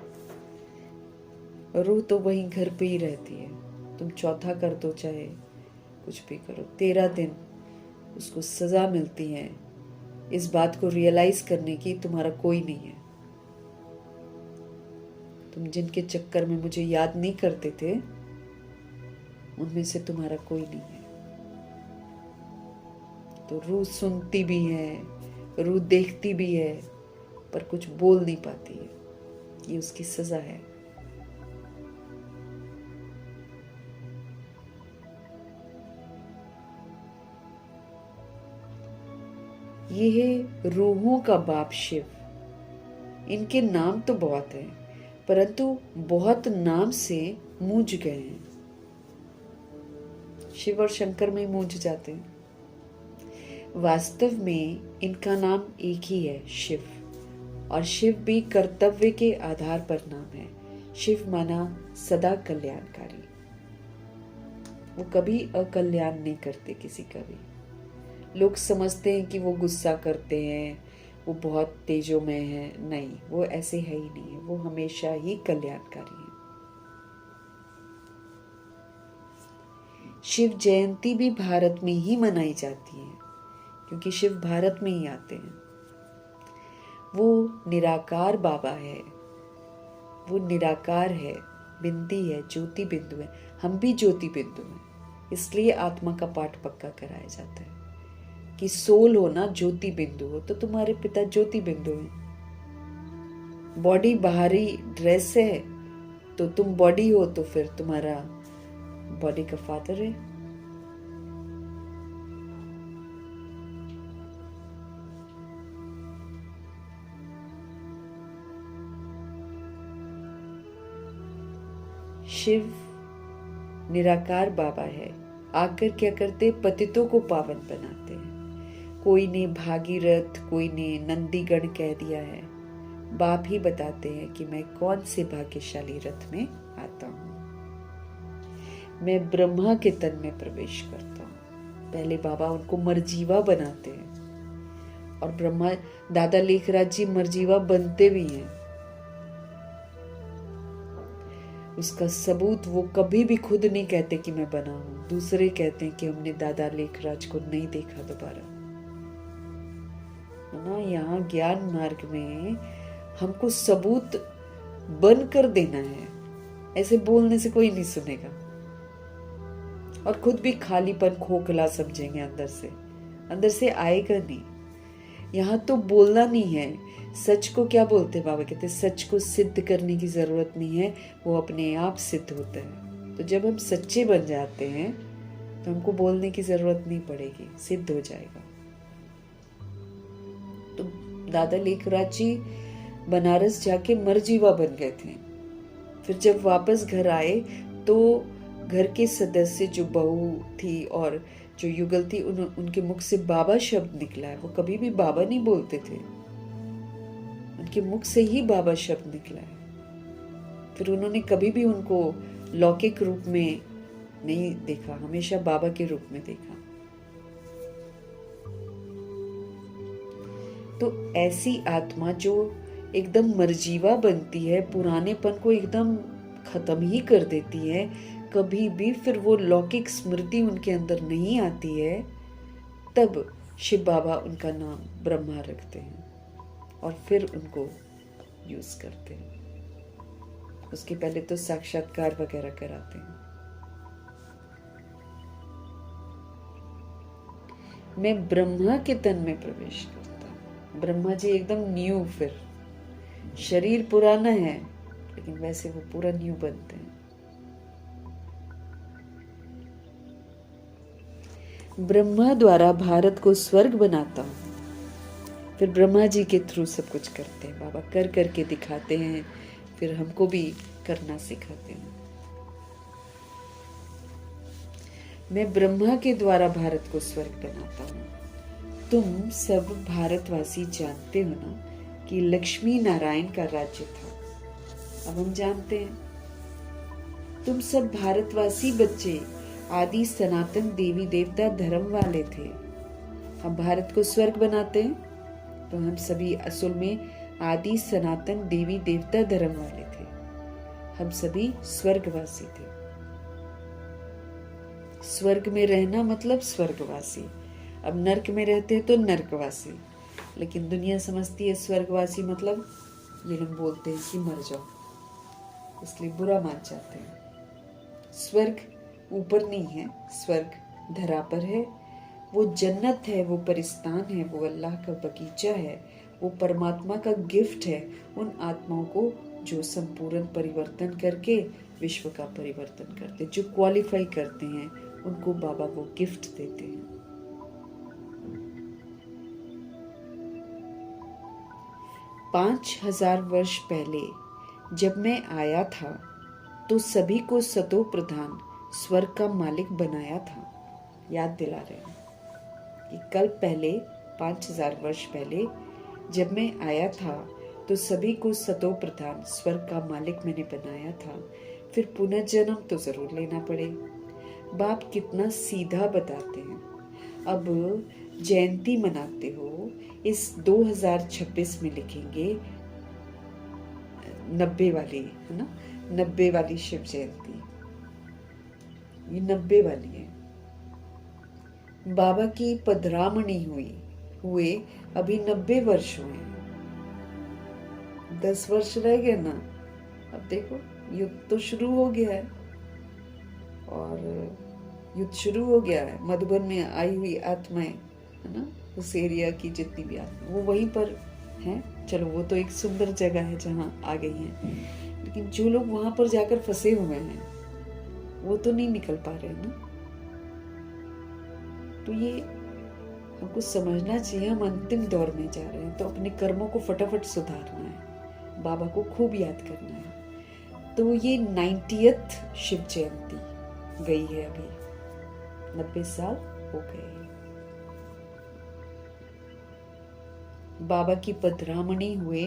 रूह तो वहीं घर पे ही रहती है। तुम चौथा कर दो, चाहे कुछ भी करो, 13 दिन उसको सजा मिलती है इस बात को रियलाइज करने की तुम्हारा कोई नहीं है। तुम जिनके चक्कर में मुझे याद नहीं करते थे, उनमें से तुम्हारा कोई नहीं है। तो रूह सुनती भी है, रूह देखती भी है, पर कुछ बोल नहीं पाती है। ये उसकी सजा है। ये है रूहों का बाप शिव। इनके नाम तो बहुत हैं, परंतु बहुत नाम से मूझ गए हैं। शिव और शंकर में मूझ जाते हैं। वास्तव में इनका नाम एक ही है, शिव। और शिव भी कर्तव्य के आधार पर नाम है। शिव माना सदा कल्याणकारी। वो कभी अकल्याण नहीं करते किसी का भी। लोग समझते हैं कि वो गुस्सा करते हैं, वो बहुत तेजों में है। नहीं, वो ऐसे है ही नहीं है। वो हमेशा ही कल्याणकारी है। शिव जयंती भी भारत में ही मनाई जाती है, क्योंकि शिव भारत में ही आते हैं। वो निराकार बाबा है, वो निराकार है, बिंदी है, ज्योति बिंदु है। हम भी ज्योति बिंदु हैं, इसलिए आत्मा का पाठ पक्का कराया जाता है कि सोल हो ना, ज्योति बिंदु हो। तो तुम्हारे पिता ज्योति बिंदु हैं। बॉडी बाहरी ड्रेस है, तो तुम बॉडी हो, तो फिर तुम्हारा बॉडी का फादर है। शिव निराकार बाबा है। आकर क्या करते? पतितों को पावन बनाते हैं। कोई ने भागीरथ, कोई ने नंदीगण कह दिया है। बाप ही बताते हैं कि मैं कौन से भाग्यशाली रथ में आता हूं। मैं ब्रह्मा के तन में प्रवेश करता हूं। पहले बाबा उनको मरजीवा बनाते हैं, और ब्रह्मा दादा लेखराज जी मरजीवा बनते भी हैं। उसका सबूत वो कभी भी खुद नहीं कहते कि मैं बना हूं। दूसरे कहते हैं कि हमने दादा लेखराज को नहीं देखा दोबारा। ना, यहाँ ज्ञान मार्ग में हमको सबूत बनकर देना है। ऐसे बोलने से कोई नहीं सुनेगा, और खुद भी खालीपन, खोखला समझेंगे। अंदर से आएगा नहीं। यहाँ तो बोलना नहीं है। सच को क्या बोलते बाबा कहते, सच को सिद्ध करने की जरूरत नहीं है, वो अपने आप सिद्ध होता है। तो जब हम सच्चे बन जाते हैं, तो हमको बोलने की जरूरत नहीं पड़ेगी, सिद्ध हो जाएगा। तो दादा लेखराज जी बनारस जाके मरजीवा बन गए थे। फिर जब वापस घर आए, तो घर के सदस्य, जो बहू थी और जो युगल थी, उनके मुख से बाबा शब्द निकला है। वो कभी भी बाबा नहीं बोलते थे, उनके मुख से ही बाबा शब्द निकला है। फिर उन्होंने कभी भी उनको लौकिक रूप में नहीं देखा, हमेशा बाबा के रूप में देखा। तो ऐसी आत्मा जो एकदम मरजीवा बनती है, पुरानेपन को एकदम खत्म ही कर देती है, कभी भी फिर वो लौकिक स्मृति उनके अंदर नहीं आती है, तब शिव बाबा उनका नाम ब्रह्मा रखते हैं और फिर उनको यूज करते हैं। उसके पहले तो साक्षात्कार वगैरह कराते हैं। मैं ब्रह्मा के तन में प्रवेश करता हूं। ब्रह्मा जी एकदम न्यू, फिर शरीर पुराना है, लेकिन वैसे वो पूरा न्यू बनते हैं। ब्रह्मा द्वारा भारत को स्वर्ग बनाता हूँ। फिर ब्रह्मा जी के थ्रू सब कुछ करते हैं, बाबा कर करके दिखाते हैं, फिर हमको भी करना सिखाते हैं। मैं ब्रह्मा के द्वारा भारत को स्वर्ग बनाता हूँ। तुम सब भारतवासी जानते हो ना कि लक्ष्मी नारायण का राज्य था। अब हम जानते हैं। तुम सब भारतवासी बच्चे आदि सनातन देवी देवता धर्म वाले थे। हम भारत को स्वर्ग बनाते हैं तो हम सभी असल में आदि सनातन देवी देवता धर्म वाले थे। हम सभी स्वर्गवासी थे। स्वर्ग में रहना मतलब स्वर्गवासी। अब नर्क में रहते हैं तो नर्कवासी, लेकिन दुनिया समझती है स्वर्गवासी मतलब ये लोग बोलते हैं कि मर जाओ, इसलिए बुरा मान जाते हैं। स्वर्ग ऊपर नहीं है, स्वर्ग धरा पर है। वो जन्नत है, वो परिस्तान है, वो अल्लाह का बगीचा है, वो परमात्मा का गिफ्ट है उन आत्माओं को जो संपूर्ण परिवर्तन करके विश्व का परिवर्तन करते, जो क्वालिफाई करते हैं, उनको बाबा वो गिफ्ट देते हैं। पांच 5000 वर्ष पहले जब मैं आया था तो सभी को सतो प्रधान स्वर्ग का मालिक बनाया था। याद दिला रहे हैं कि कल पहले 5000 वर्ष पहले जब मैं आया था तो सभी को सतो प्रधान स्वर्ग का मालिक मैंने बनाया था। फिर पुनर्जन्म तो जरूर लेना पड़े। बाप कितना सीधा बताते हैं। अब जयंती मनाते हो, इस 2026 में लिखेंगे 90 वाली, है ना, 90 वाली शिव जयंती। ये 90 वाली है। बाबा की पधरामणी हुए अभी 90 वर्ष हुए हैं। 10 वर्ष रह गए ना। अब देखो युद्ध तो शुरू हो गया है, और युद्ध शुरू हो गया है। मधुबन में आई हुई आत्माएं, है ना, उस एरिया की जितनी भी आत्मा वो वहीं पर हैं। चलो वो तो एक सुंदर जगह है जहाँ आ गई हैं, लेकिन जो लोग वहां पर जाकर फंसे हुए हैं वो तो नहीं निकल पा रहे ना। तो ये हमको समझना चाहिए, हम अंतिम दौर में जा रहे हैं तो अपने कर्मों को फटाफट सुधारना है, बाबा को खूब याद करना है। तो ये 90th शिव जयंती गई है, अभी 90 साल हो गए। बाबा की पधरामणी हुए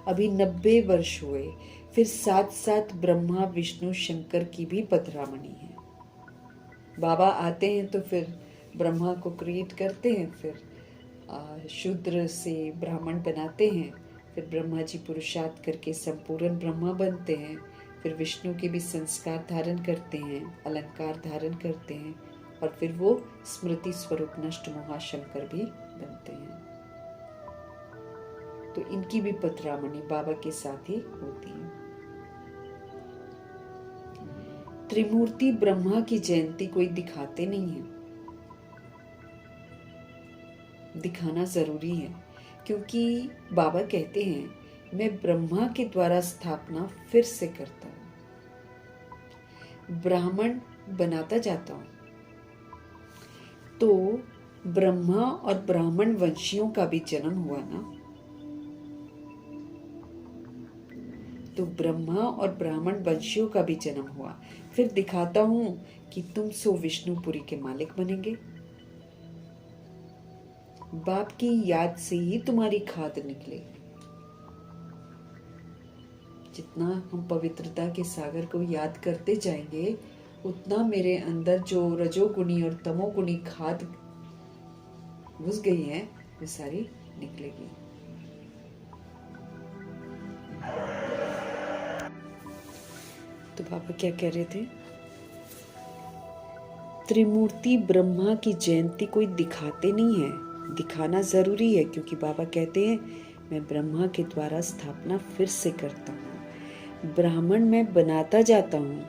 अभी 90 वर्ष हुए। फिर साथ साथ ब्रह्मा विष्णु शंकर की भी पधरामणी है। बाबा आते हैं तो फिर ब्रह्मा को क्रिएट करते हैं, फिर शूद्र से ब्राह्मण बनाते हैं, फिर ब्रह्मा जी पुरुषार्थ करके संपूर्ण ब्रह्मा बनते हैं, फिर विष्णु के भी संस्कार धारण करते हैं, अलंकार धारण करते हैं, और फिर वो स्मृति स्वरूप नष्ट महाशंकर भी बनते हैं। तो इनकी भी पधरामणी बाबा के साथ ही होती है। त्रिमूर्ति ब्रह्मा की जयंती कोई दिखाते नहीं है। दिखाना जरूरी है, क्योंकि बाबा कहते हैं मैं ब्रह्मा के द्वारा स्थापना फिर से करता हूं, ब्राह्मण बनाता जाता हूं। तो ब्रह्मा और ब्राह्मण वंशियों का भी जन्म हुआ ना। तो ब्रह्मा और ब्राह्मण वंशियों का भी जन्म हुआ। फिर दिखाता हूं कि तुम सो विष्णुपुरी के मालिक बनेंगे। बाप की याद से ही तुम्हारी खाद निकलेगी। जितना हम पवित्रता के सागर को याद करते जाएंगे, उतना मेरे अंदर जो रजोगुणी और तमोगुणी खाद घुस गई है वो सारी निकलेगी। तो बाबा क्या कह रहे थे? त्रिमूर्ति ब्रह्मा की जयंती कोई दिखाते नहीं है, दिखाना जरूरी है, क्योंकि बाबा कहते हैं मैं ब्रह्मा के द्वारा स्थापना फिर से करता हूँ, ब्राह्मण मैं बनाता जाता हूँ।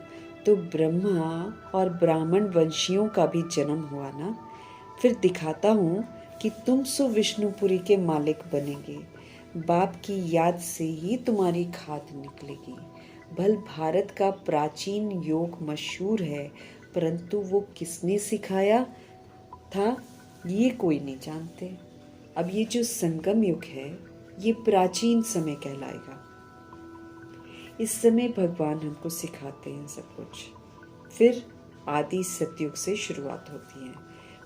तो ब्रह्मा और ब्राह्मण वंशियों का भी जन्म हुआ ना। फिर दिखाता हूँ कि तुम सो विष्णुपुरी के मालिक बनेंगे। बाप की याद से ही तुम्हारी खाद निकलेगी। भल भारत का प्राचीन योग मशहूर है, परंतु वो किसने सिखाया? था ये कोई नहीं जानते। अब ये जो संगम युग है ये प्राचीन समय कहलाएगा। इस समय भगवान हमको सिखाते हैं सब कुछ। फिर आदि सतयुग से शुरुआत होती है।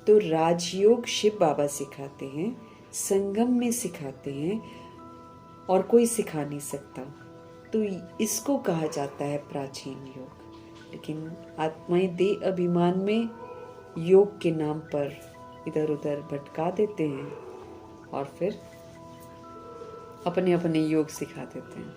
तो राजयोग शिव बाबा सिखाते हैं, संगम में सिखाते हैं, और कोई सिखा नहीं सकता। तो इसको कहा जाता है प्राचीन योग। लेकिन आत्माएं देह अभिमान में योग के नाम पर इधर उधर भटका देते हैं और फिर अपने अपने योग सिखा देते हैं।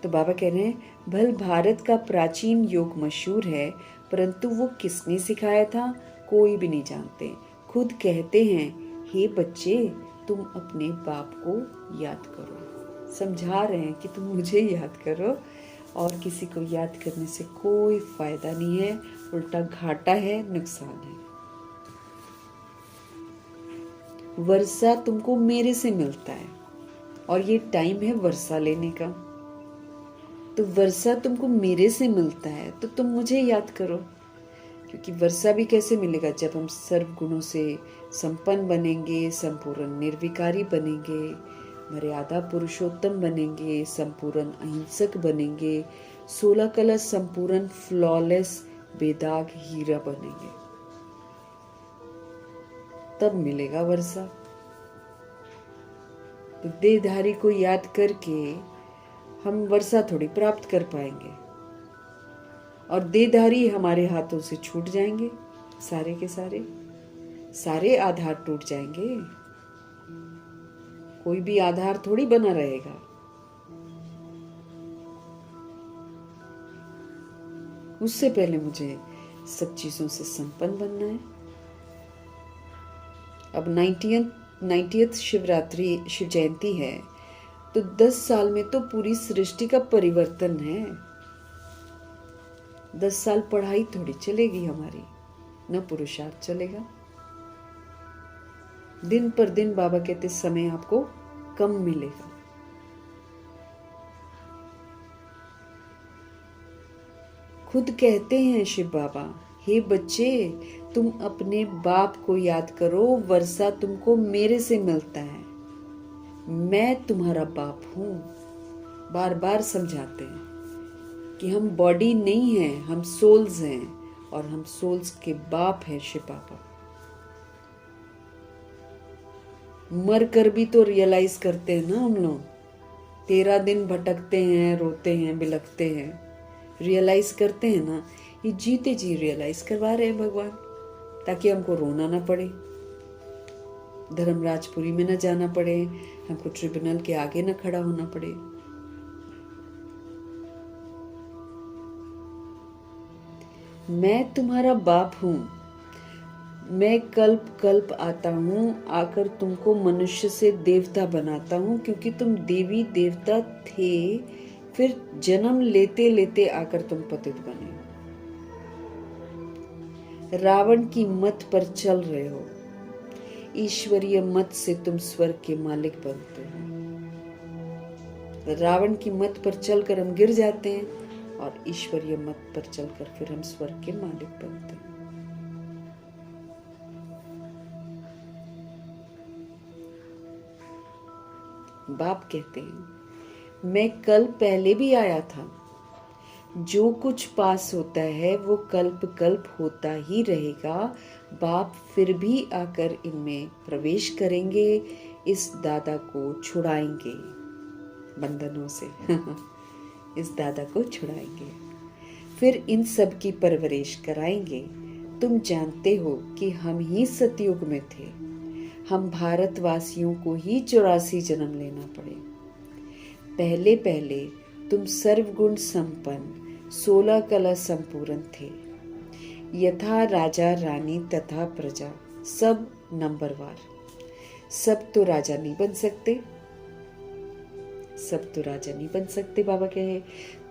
तो बाबा कह रहे हैं भल भारत का प्राचीन योग मशहूर है, परंतु वो किसने सिखाया था कोई भी नहीं जानते। खुद कहते हैं हे बच्चे तुम अपने बाप को याद करो। समझा रहे हैं कि तुम मुझे याद करो, और किसी को याद करने से कोई फायदा नहीं है, उल्टा घाटा है, नुकसान है। वर्षा तुमको मेरे से मिलता है और ये टाइम है वर्षा लेने का। तो वर्षा तुमको मेरे से मिलता है तो तुम मुझे याद करो, क्योंकि वर्षा भी कैसे मिलेगा जब हम सर्व गुणों से संपन्न बनेंगे, संपूर्ण निर्विकारी बनेंगे, मर्यादा पुरुषोत्तम बनेंगे, संपूर्ण अहिंसक बनेंगे, 16 कलश संपूर्ण फ्लॉलेस बेदाग हीरा बनेंगे, तब मिलेगा वर्षा। तो देहधारी को याद करके हम वर्षा थोड़ी प्राप्त कर पाएंगे, और देहधारी हमारे हाथों से छूट जाएंगे, सारे के सारे आधार टूट जाएंगे। कोई भी आधार थोड़ी बना रहेगा। उससे पहले मुझे सब चीजों से संपन्न बनना है। अब 90th शिवरात्रि शिव जयंती है, तो 10 साल में तो पूरी सृष्टि का परिवर्तन है। 10 साल पढ़ाई थोड़ी चलेगी हमारी, न पुरुषार्थ चलेगा। दिन पर दिन बाबा कहते समय आपको कम मिलेगा। खुद कहते हैं शिव बाबा हे बच्चे तुम अपने बाप को याद करो, वर्षा तुमको मेरे से मिलता है, मैं तुम्हारा बाप हूं। बार बार समझाते हैं कि हम बॉडी नहीं है, हम सोल्स हैं, और हम सोल्स के बाप हैं शिव बाबा। मर कर भी तो रियलाइज करते हैं ना हम लोग। 13 दिन भटकते हैं, रोते हैं, बिलखते हैं, रियलाइज करते हैं ना। ये जीते जी रियलाइज करवा रहे हैं भगवान, ताकि हमको रोना ना पड़े, धर्मराजपुरी में न जाना पड़े, हमको ट्रिब्यूनल के आगे न खड़ा होना पड़े। मैं तुम्हारा बाप हूं, मैं कल्प कल्प आता हूं, आकर तुमको मनुष्य से देवता बनाता हूं, क्योंकि तुम देवी देवता थे, फिर जन्म लेते लेते आकर तुम पतित बने। रावण की मत पर चल रहे हो, ईश्वरीय मत से तुम स्वर्ग के मालिक बनते हो। रावण की मत पर चलकर हम गिर जाते हैं, और ईश्वरीय मत पर चलकर फिर हम स्वर्ग के मालिक बनते हैं। बाप कहते हैं मैं कल पहले भी आया था, जो कुछ पास होता है वो कल्प कल्प होता ही रहेगा। बाप फिर भी आकर इनमें प्रवेश करेंगे, इस दादा को छुड़ाएंगे बंधनों से इस दादा को छुड़ाएंगे, फिर इन सब की परवरिश कराएंगे। तुम जानते हो कि हम ही सतयुग में थे, हम भारतवासियों को ही 84 जन्म लेना पड़े। पहले पहले तुम सर्वगुण संपन्न 16 कला संपूर्ण थे, यथा राजा रानी तथा प्रजा, सब नंबरवार। सब तो राजा नहीं बन सकते, सब तो राजा नहीं बन सकते बाबा कहे।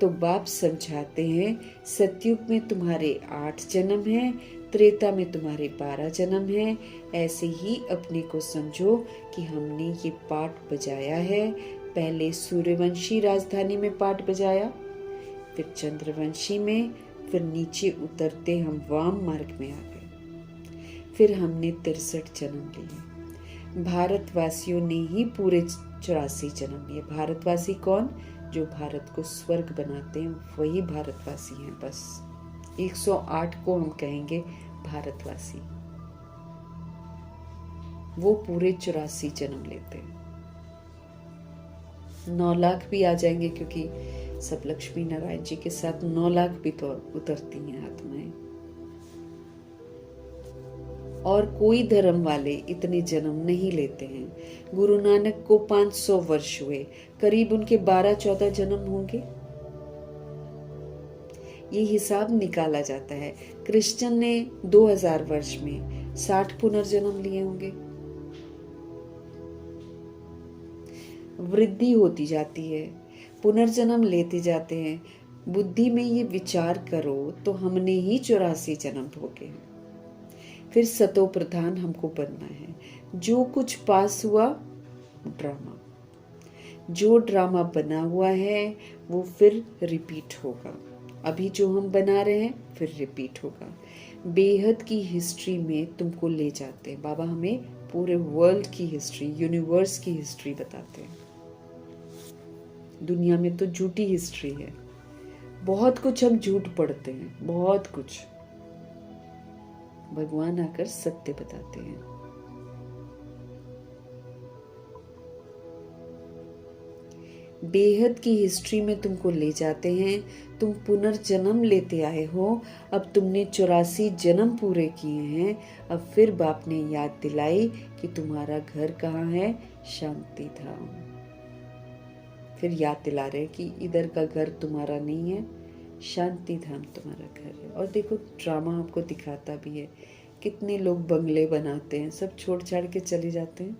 तो बाप समझाते हैं सतयुग में तुम्हारे 8 जन्म हैं, त्रेता में तुम्हारे 12 जन्म हैं। ऐसे ही अपने को समझो कि हमने ये पाठ बजाया है। पहले सूर्यवंशी राजधानी में पाठ बजाया, फिर चंद्रवंशी में, फिर नीचे उतरते हम वाम मार्ग में आ गए, फिर हमने 63 जन्म लिए। भारतवासियों ने ही पूरे 84 जन्म लिए। भारतवासी कौन? जो भारत को स्वर्ग बनाते हैं वही भारतवासी हैं। बस 108 को हम कहेंगे भारतवासी। वो पूरे 84 जन्म लेते हैं। 9 लाख भी आ जाएंगे, क्योंकि सब लक्ष्मी नारायण जी के साथ 9 लाख भी तो उतरती हैं आत्माएं। और कोई धर्म वाले इतने जन्म नहीं लेते हैं। गुरु नानक को 500 वर्ष हुए, करीब उनके 12-14 जन्म होंगे। ये हिसाब निकाला जाता है। कृष्ण ने 2000 वर्ष में 60 पुनर्जन्म लिए होंगे। वृद्धि होती जाती है, पुनर्जन्म लेते जाते हैं। बुद्धि में ये विचार करो तो हमने ही 84 जन्म भोगे हैं। फिर सतो प्रधान हमको बनना है। जो कुछ पास हुआ ड्रामा, जो ड्रामा बना हुआ है वो फिर रिपीट होगा। अभी जो हम बना रहे हैं फिर रिपीट होगा। बेहद की हिस्ट्री में तुमको ले जाते हैं बाबा। हमें पूरे वर्ल्ड की हिस्ट्री, यूनिवर्स की हिस्ट्री बताते हैं। दुनिया में तो झूठी हिस्ट्री है, बहुत कुछ हम झूठ पढ़ते हैं, बहुत कुछ। भगवान आकर सत्य बताते हैं। बेहद की हिस्ट्री में तुमको ले जाते हैं। तुम पुनर्जन्म लेते आए हो। अब तुमने 84 जन्म पूरे किए हैं। अब फिर बाप ने याद दिलाई कि तुम्हारा घर कहाँ है? शांति धाम। फिर याद दिला रहे कि इधर का घर तुम्हारा नहीं है, शांति धाम तुम्हारा घर है। और देखो ड्रामा आपको दिखाता भी है। कितने लोग बंगले बनाते हैं, सब छोड़ छाड़ के चले जाते हैं।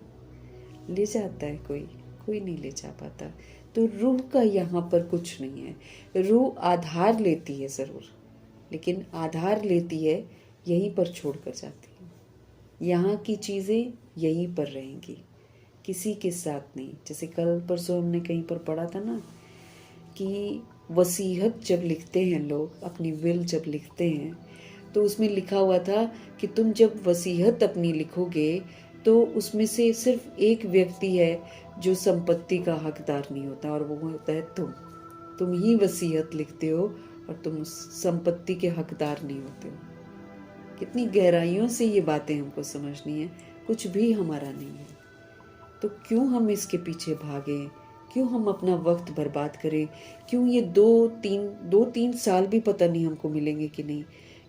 ले जाता है कोई, कोई नहीं ले जा पाता। तो रूह का यहाँ पर कुछ नहीं है। रूह आधार लेती है जरूर, लेकिन आधार लेती है यहीं पर छोड़ कर जाती है। यहाँ की चीजें यहीं पर रहेंगी, किसी के साथ नहीं। जैसे कल परसों हमने कहीं पर पढ़ा था ना कि वसीयत जब लिखते हैं लोग, अपनी विल जब लिखते हैं, तो उसमें लिखा हुआ था कि तुम जब वसीयत अपनी लिखोगे तो उसमें से सिर्फ एक व्यक्ति है जो संपत्ति का हकदार नहीं होता, और वो होता है तुम ही वसीयत लिखते हो और तुम उस संपत्ति के हकदार नहीं होते हो। कितनी गहराइयों से ये बातें हमको समझनी है। कुछ भी हमारा नहीं है, तो क्यों हम इसके पीछे भागें? क्यों हम अपना वक्त बर्बाद करें? क्यों ये 2-3 साल भी पता नहीं हमको मिलेंगे कि नहीं?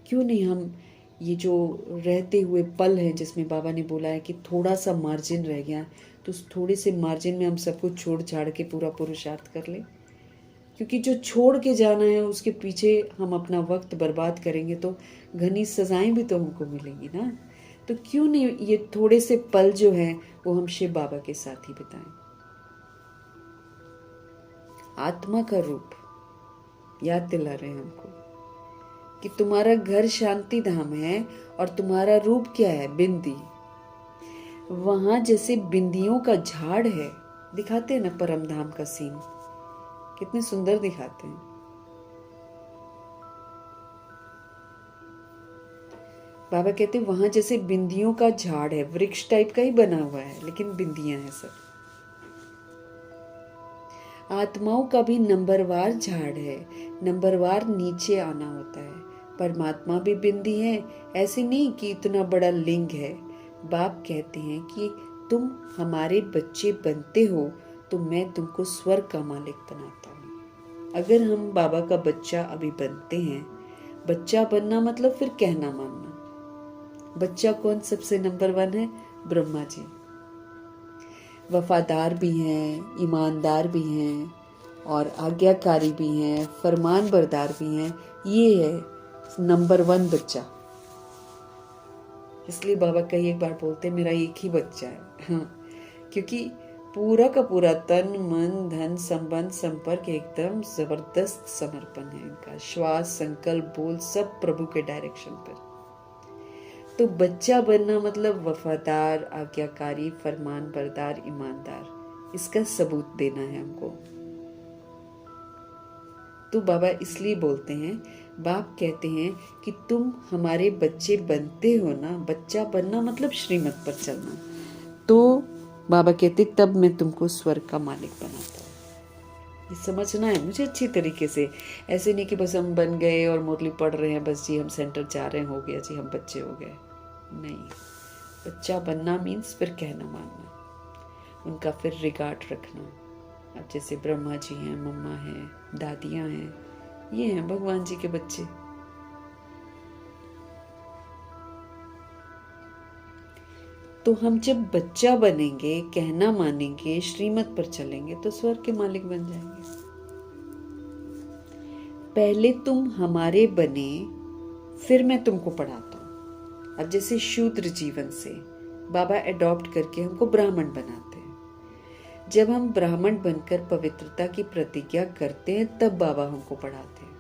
क्यों नहीं हम ये जो रहते हुए पल हैं, जिसमें बाबा ने बोला है कि थोड़ा सा मार्जिन रह गया, तो उस थोड़े से मार्जिन में हम सब कुछ छोड़ छाड़ के पूरा पुरुषार्थ कर लें। क्योंकि जो छोड़ के जाना है उसके पीछे हम अपना वक्त बर्बाद करेंगे तो घनी सजाएं भी तो हमको मिलेंगी ना। तो क्यों नहीं ये थोड़े से पल जो हैं वो हम शिव बाबा के साथ ही बिताएं। आत्मा का रूप याद दिला रहे हैं हमको कि तुम्हारा घर शांति धाम है और तुम्हारा रूप क्या है? बिंदी। वहां जैसे बिंदियों का झाड़ है, दिखाते हैं ना परम धाम का सीन, कितने सुंदर दिखाते हैं। बाबा कहते हैं वहां जैसे बिंदियों का झाड़ है, वृक्ष टाइप का ही बना हुआ है लेकिन बिंदियां हैं सब। आत्माओं का भी नंबरवार झाड़ है, नंबरवार नीचे आना होता है। परमात्मा भी बिंदी है, ऐसे नहीं कि इतना बड़ा लिंग है। बाप कहते हैं कि तुम हमारे बच्चे बनते हो तो मैं तुमको स्वर्ग का मालिक बनाता हूँ। अगर हम बाबा का बच्चा अभी बनते हैं, बच्चा बनना मतलब फिर कहना मानना। बच्चा कौन सबसे नंबर 1 है? ब्रह्मा जी। वफादार भी हैं, ईमानदार भी हैं और आज्ञाकारी भी हैं, फरमान बरदार भी हैं। ये है नंबर 1 बच्चा। इसलिए बाबा कई एक बार बोलते हैं मेरा एक ही बच्चा है। हाँ, क्योंकि पूरा का पूरा तन मन धन संबंध संपर्क एकदम जबरदस्त समर्पण है इनका। श्वास संकल्प बोल सब प्रभु के डायरेक्शन पर। तो बच्चा बनना मतलब वफादार, आज्ञाकारी, फरमान बरदार, ईमानदार। इसका सबूत देना है हमको। तो बाबा इसलिए बोलते हैं बाप कहते हैं कि तुम हमारे बच्चे बनते हो ना। बच्चा बनना मतलब श्रीमत पर चलना। तो बाबा कहते तब मैं तुमको स्वर्ग का मालिक बनाता हूँ। ये समझना है मुझे अच्छी तरीके से। ऐसे नहीं कि बस हम बन गए और मुरली पढ़ रहे हैं, बस जी हम सेंटर जा रहे हैं, हो गया जी हम बच्चे हो गए। नहीं, बच्चा बनना मीन्स फिर कहना मानना, उनका फिर रिगार्ड रखना। अब जैसे ब्रह्मा जी हैं, मम्मा हैं, दादियाँ हैं, ये हैं भगवान जी के बच्चे। तो हम जब बच्चा बनेंगे, कहना मानेंगे, श्रीमत पर चलेंगे तो स्वर्ग के मालिक बन जाएंगे। पहले तुम हमारे बने, फिर मैं तुमको पढ़ाता हूँ। अब जैसे शूद्र जीवन से बाबा अडॉप्ट करके हमको ब्राह्मण बनाते हैं। जब हम ब्राह्मण बनकर पवित्रता की प्रतिज्ञा करते हैं तब बाबा हमको पढ़ाते हैं।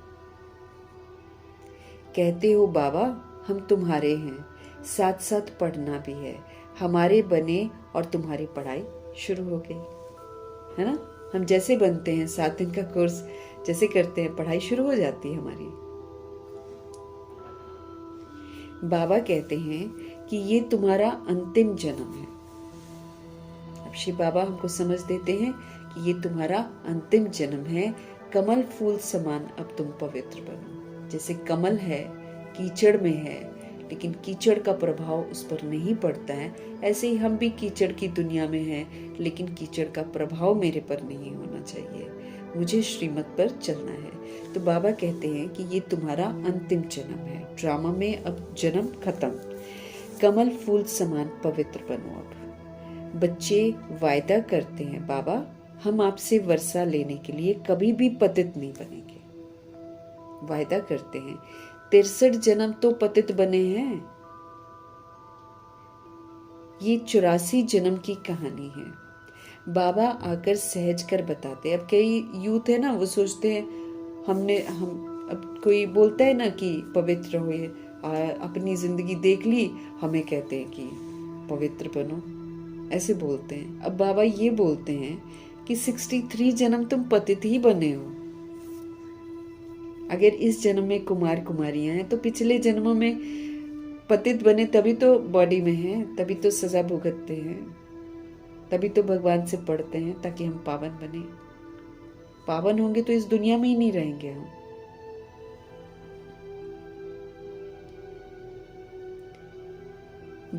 कहते हो बाबा हम तुम्हारे हैं, साथ साथ पढ़ना भी है। हमारे बने और तुम्हारी पढ़ाई शुरू हो गई, है ना। हम जैसे बनते हैं, 7 दिन का कोर्स जैसे करते हैं, पढ़ाई शुरू हो जाती है हमारी। बाबा कहते हैं कि ये तुम्हारा अंतिम जन्म है। अब शिव बाबा हमको समझ देते हैं कि ये तुम्हारा अंतिम जन्म है। कमल फूल समान अब तुम पवित्र बनो। जैसे कमल है, कीचड़ में है, लेकिन कीचड़ का प्रभाव उस पर नहीं पड़ता है, ऐसे ही हम भी कीचड़ की दुनिया में हैं, लेकिन कीचड़ का प्रभाव मेरे पर नहीं होना चाहिए। मुझे श्रीमत पर चलना है। तो बाबा कहते हैं कि ये तुम्हारा अंतिम जन्म है। ड्रामा में अब जन्म खत्म। कमल फूल समान पवित्र बनो। अब बच्चे वायदा करते हैं, बाबा हम आपसे वर्षा लेने के लिए कभी भी पतित नहीं बनेंगे। वायदा करते हैं। 63 जन्म तो पतित बने हैं। ये 84 जन्म की कहानी है। बाबा आकर सहज कर बताते। अब कई यूथ है ना, वो सोचते हैं हम अब कोई बोलता है ना कि पवित्र हो, अपनी जिंदगी देख ली, हमें कहते हैं कि पवित्र बनो, ऐसे बोलते हैं। अब बाबा ये बोलते हैं कि 63 जन्म तुम पतित ही बने हो। अगर इस जन्म में कुमार कुमारियां हैं तो पिछले जन्मों में पतित बने, तभी तो बॉडी में हैं, तभी तो सजा भुगतते हैं, तभी तो भगवान से पढ़ते हैं ताकि हम पावन बने। पावन होंगे तो इस दुनिया में ही नहीं रहेंगे हम।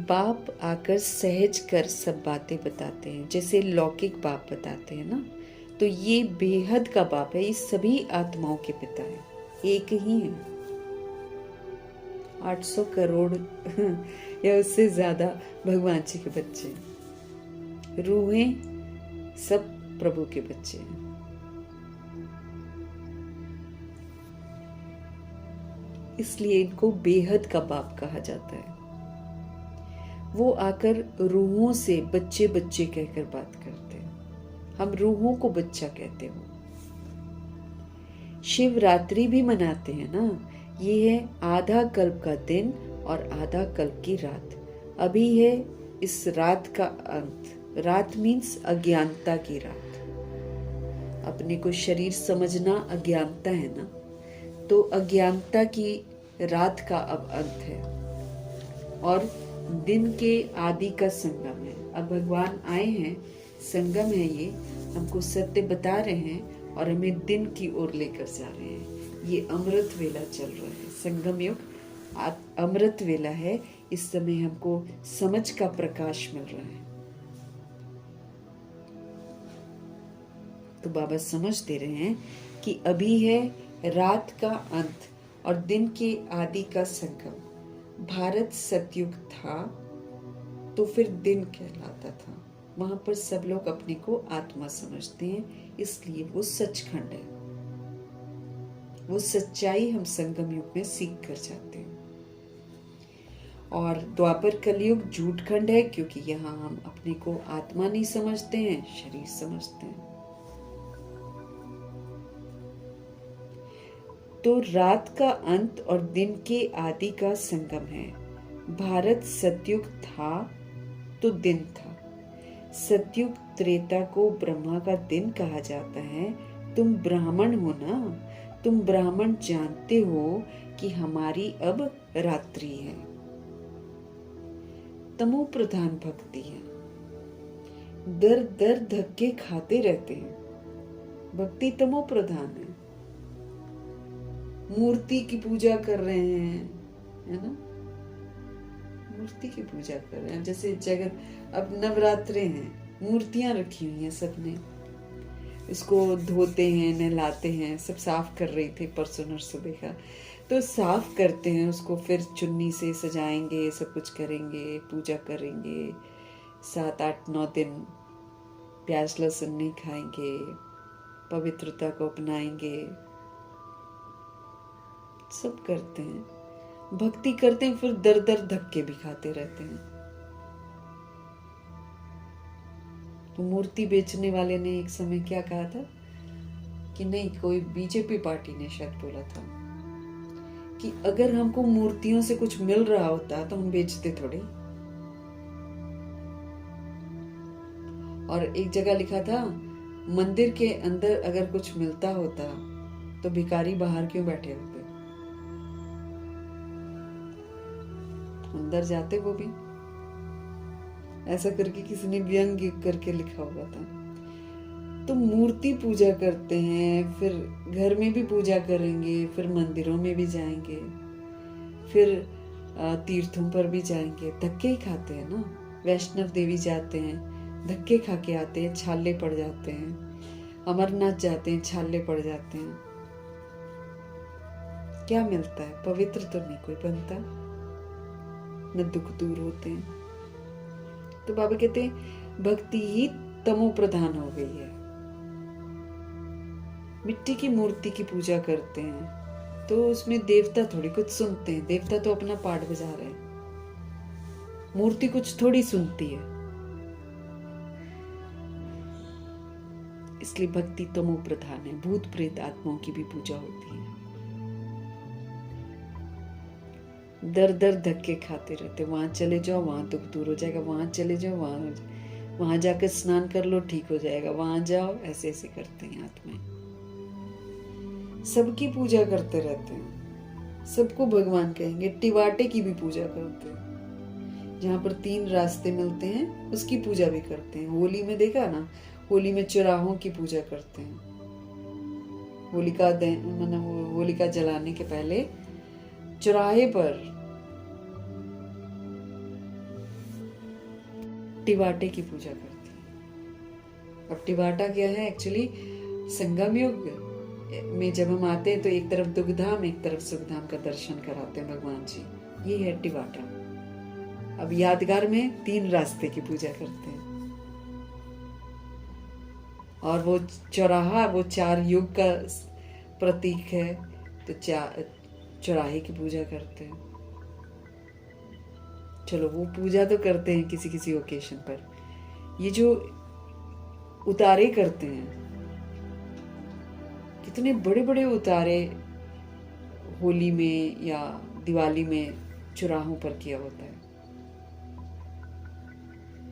बाप आकर सहज कर सब बातें बताते हैं, जैसे लौकिक बाप बताते हैं ना, तो ये बेहद का बाप है। ये सभी आत्माओं के पिता है, एक ही है। 800 करोड़ या उससे ज्यादा भगवान जी के बच्चे, रूहें सब प्रभु के बच्चे हैं। इसलिए इनको बेहद का बाप कहा जाता है। वो आकर रूहों से बच्चे बच्चे कहकर बात करते हैं। हम रूहों को बच्चा कहते हो। शिवरात्रि भी मनाते हैं ना। ये है आधा कल्प का दिन और आधा कल्प की रात। अभी है इस रात का अंत। रात मीन्स अज्ञानता की रात। अपने को शरीर समझना अज्ञानता है ना, तो अज्ञानता की रात का अब अंत है और दिन के आदि का संगम है। अब भगवान आए हैं, संगम है ये, हमको सत्य बता रहे हैं और हमें दिन की ओर लेकर जा रहे हैं। ये अमृत वेला चल रहा है, संगम युग अमृत वेला है। इस समय हमको समझ का प्रकाश मिल रहा है। तो बाबा समझ दे रहे हैं कि अभी है रात का अंत और दिन के आदि का संगम। भारत सतयुग था तो फिर दिन कहलाता था। वहां पर सब लोग अपने को आत्मा समझते हैं, इसलिए वो सचखंड है। वो सच्चाई हम संगम युग में सीख कर जाते हैं। और द्वापर कलयुग झूठ खंड है, क्योंकि यहाँ हम अपने को आत्मा नहीं समझते हैं, शरीर समझते हैं। तो रात का अंत और दिन के आदि का संगम है। भारत सतयुग था तो दिन था। सतयुग त्रेता को ब्रह्मा का दिन कहा जाता है। तुम ब्राह्मण हो ना, तुम ब्राह्मण जानते हो कि हमारी अब रात्रि है। तमो प्रधान भक्ति है। दर दर धक्के खाते रहते हैं। भक्ति तमो प्रधान है। मूर्ति की पूजा कर रहे हैं, है ना, मूर्ति की पूजा कर रहे हैं। जैसे जगत, अब नवरात्रे हैं, मूर्तियां रखी हुई हैं सबने, इसको धोते हैं, नहलाते हैं। सब साफ कर रही थी परसों नरसों देखा, तो साफ करते हैं उसको, फिर चुन्नी से सजाएंगे, सब कुछ करेंगे, पूजा करेंगे। 7 8 9 दिन प्याज लहसुन नहीं खाएंगे, पवित्रता को अपनाएंगे, सब करते हैं, भक्ति करते हैं, फिर दर दर धक्के भी खाते रहते हैं। तो मूर्ति बेचने वाले ने एक समय क्या कहा था कि नहीं, कोई बीजेपी पार्टी ने शायद बोला था कि अगर हमको मूर्तियों से कुछ मिल रहा होता तो हम बेचते थोड़े। और एक जगह लिखा था, मंदिर के अंदर अगर कुछ मिलता होता तो भिखारी बाहर क्यों बैठे होते, अंदर जाते वो भी। ऐसा करके किसी ने व्यंग्य करके लिखा हुआ था। तो मूर्ति पूजा करते हैं, फिर घर में भी पूजा करेंगे, फिर मंदिरों में भी जाएंगे, फिर तीर्थों पर भी जाएंगे, धक्के ही खाते हैं ना। वैष्णव देवी जाते हैं, धक्के खा के आते हैं, छाले पड़ जाते हैं। अमरनाथ जाते हैं, छाले पड़ जाते हैं। क्या मिलता है? पवित्र तो नहीं कोई बनता, न दुख दूर होते हैं। तो बाबा कहते हैं भक्ति ही तमो प्रधान हो गई है। मिट्टी की मूर्ति की पूजा करते हैं तो उसमें देवता थोड़ी कुछ सुनते हैं, देवता तो अपना पाठ बजा रहे हैं, मूर्ति कुछ थोड़ी सुनती है। इसलिए भक्ति तमो प्रधान है। भूत प्रेत आत्माओं की भी पूजा होती है। दर दर धक्के खाते रहते, वहां चले जाओ वहां दुख दूर हो जाएगा, वहां चले जाओ वहां जाकर स्नान कर लो ठीक हो जाएगा, वहां जाओ, ऐसे ऐसे करते हैं आत्माएं। सबकी पूजा करते रहते हैं, सबको भगवान कहेंगे। टिवाटे की भी पूजा करते हैं, जहां पर 3 रास्ते मिलते हैं उसकी पूजा भी करते हैं। होली में देखा ना, होली में चौराहों की पूजा करते हैं। होलिका जलाने के पहले चौराहे पर टिवाटे की पूजा करते हैं। अब टिवाटा क्या है एक्चुअली? संगम युग में जब हम आते हैं तो एक तरफ दुखधाम, एक तरफ सुखधाम का दर्शन कराते हैं भगवान जी, ये है टिवाटा। अब यादगार में 3 रास्ते की पूजा करते हैं, और वो चौराहा वो 4 युग का प्रतीक है, तो चौराहे की पूजा करते हैं। चलो वो पूजा तो करते हैं किसी किसी ओकेशन पर। ये जो उतारे करते हैं, कितने बड़े बड़े उतारे होली में या दिवाली में चौराहों पर किया होता है।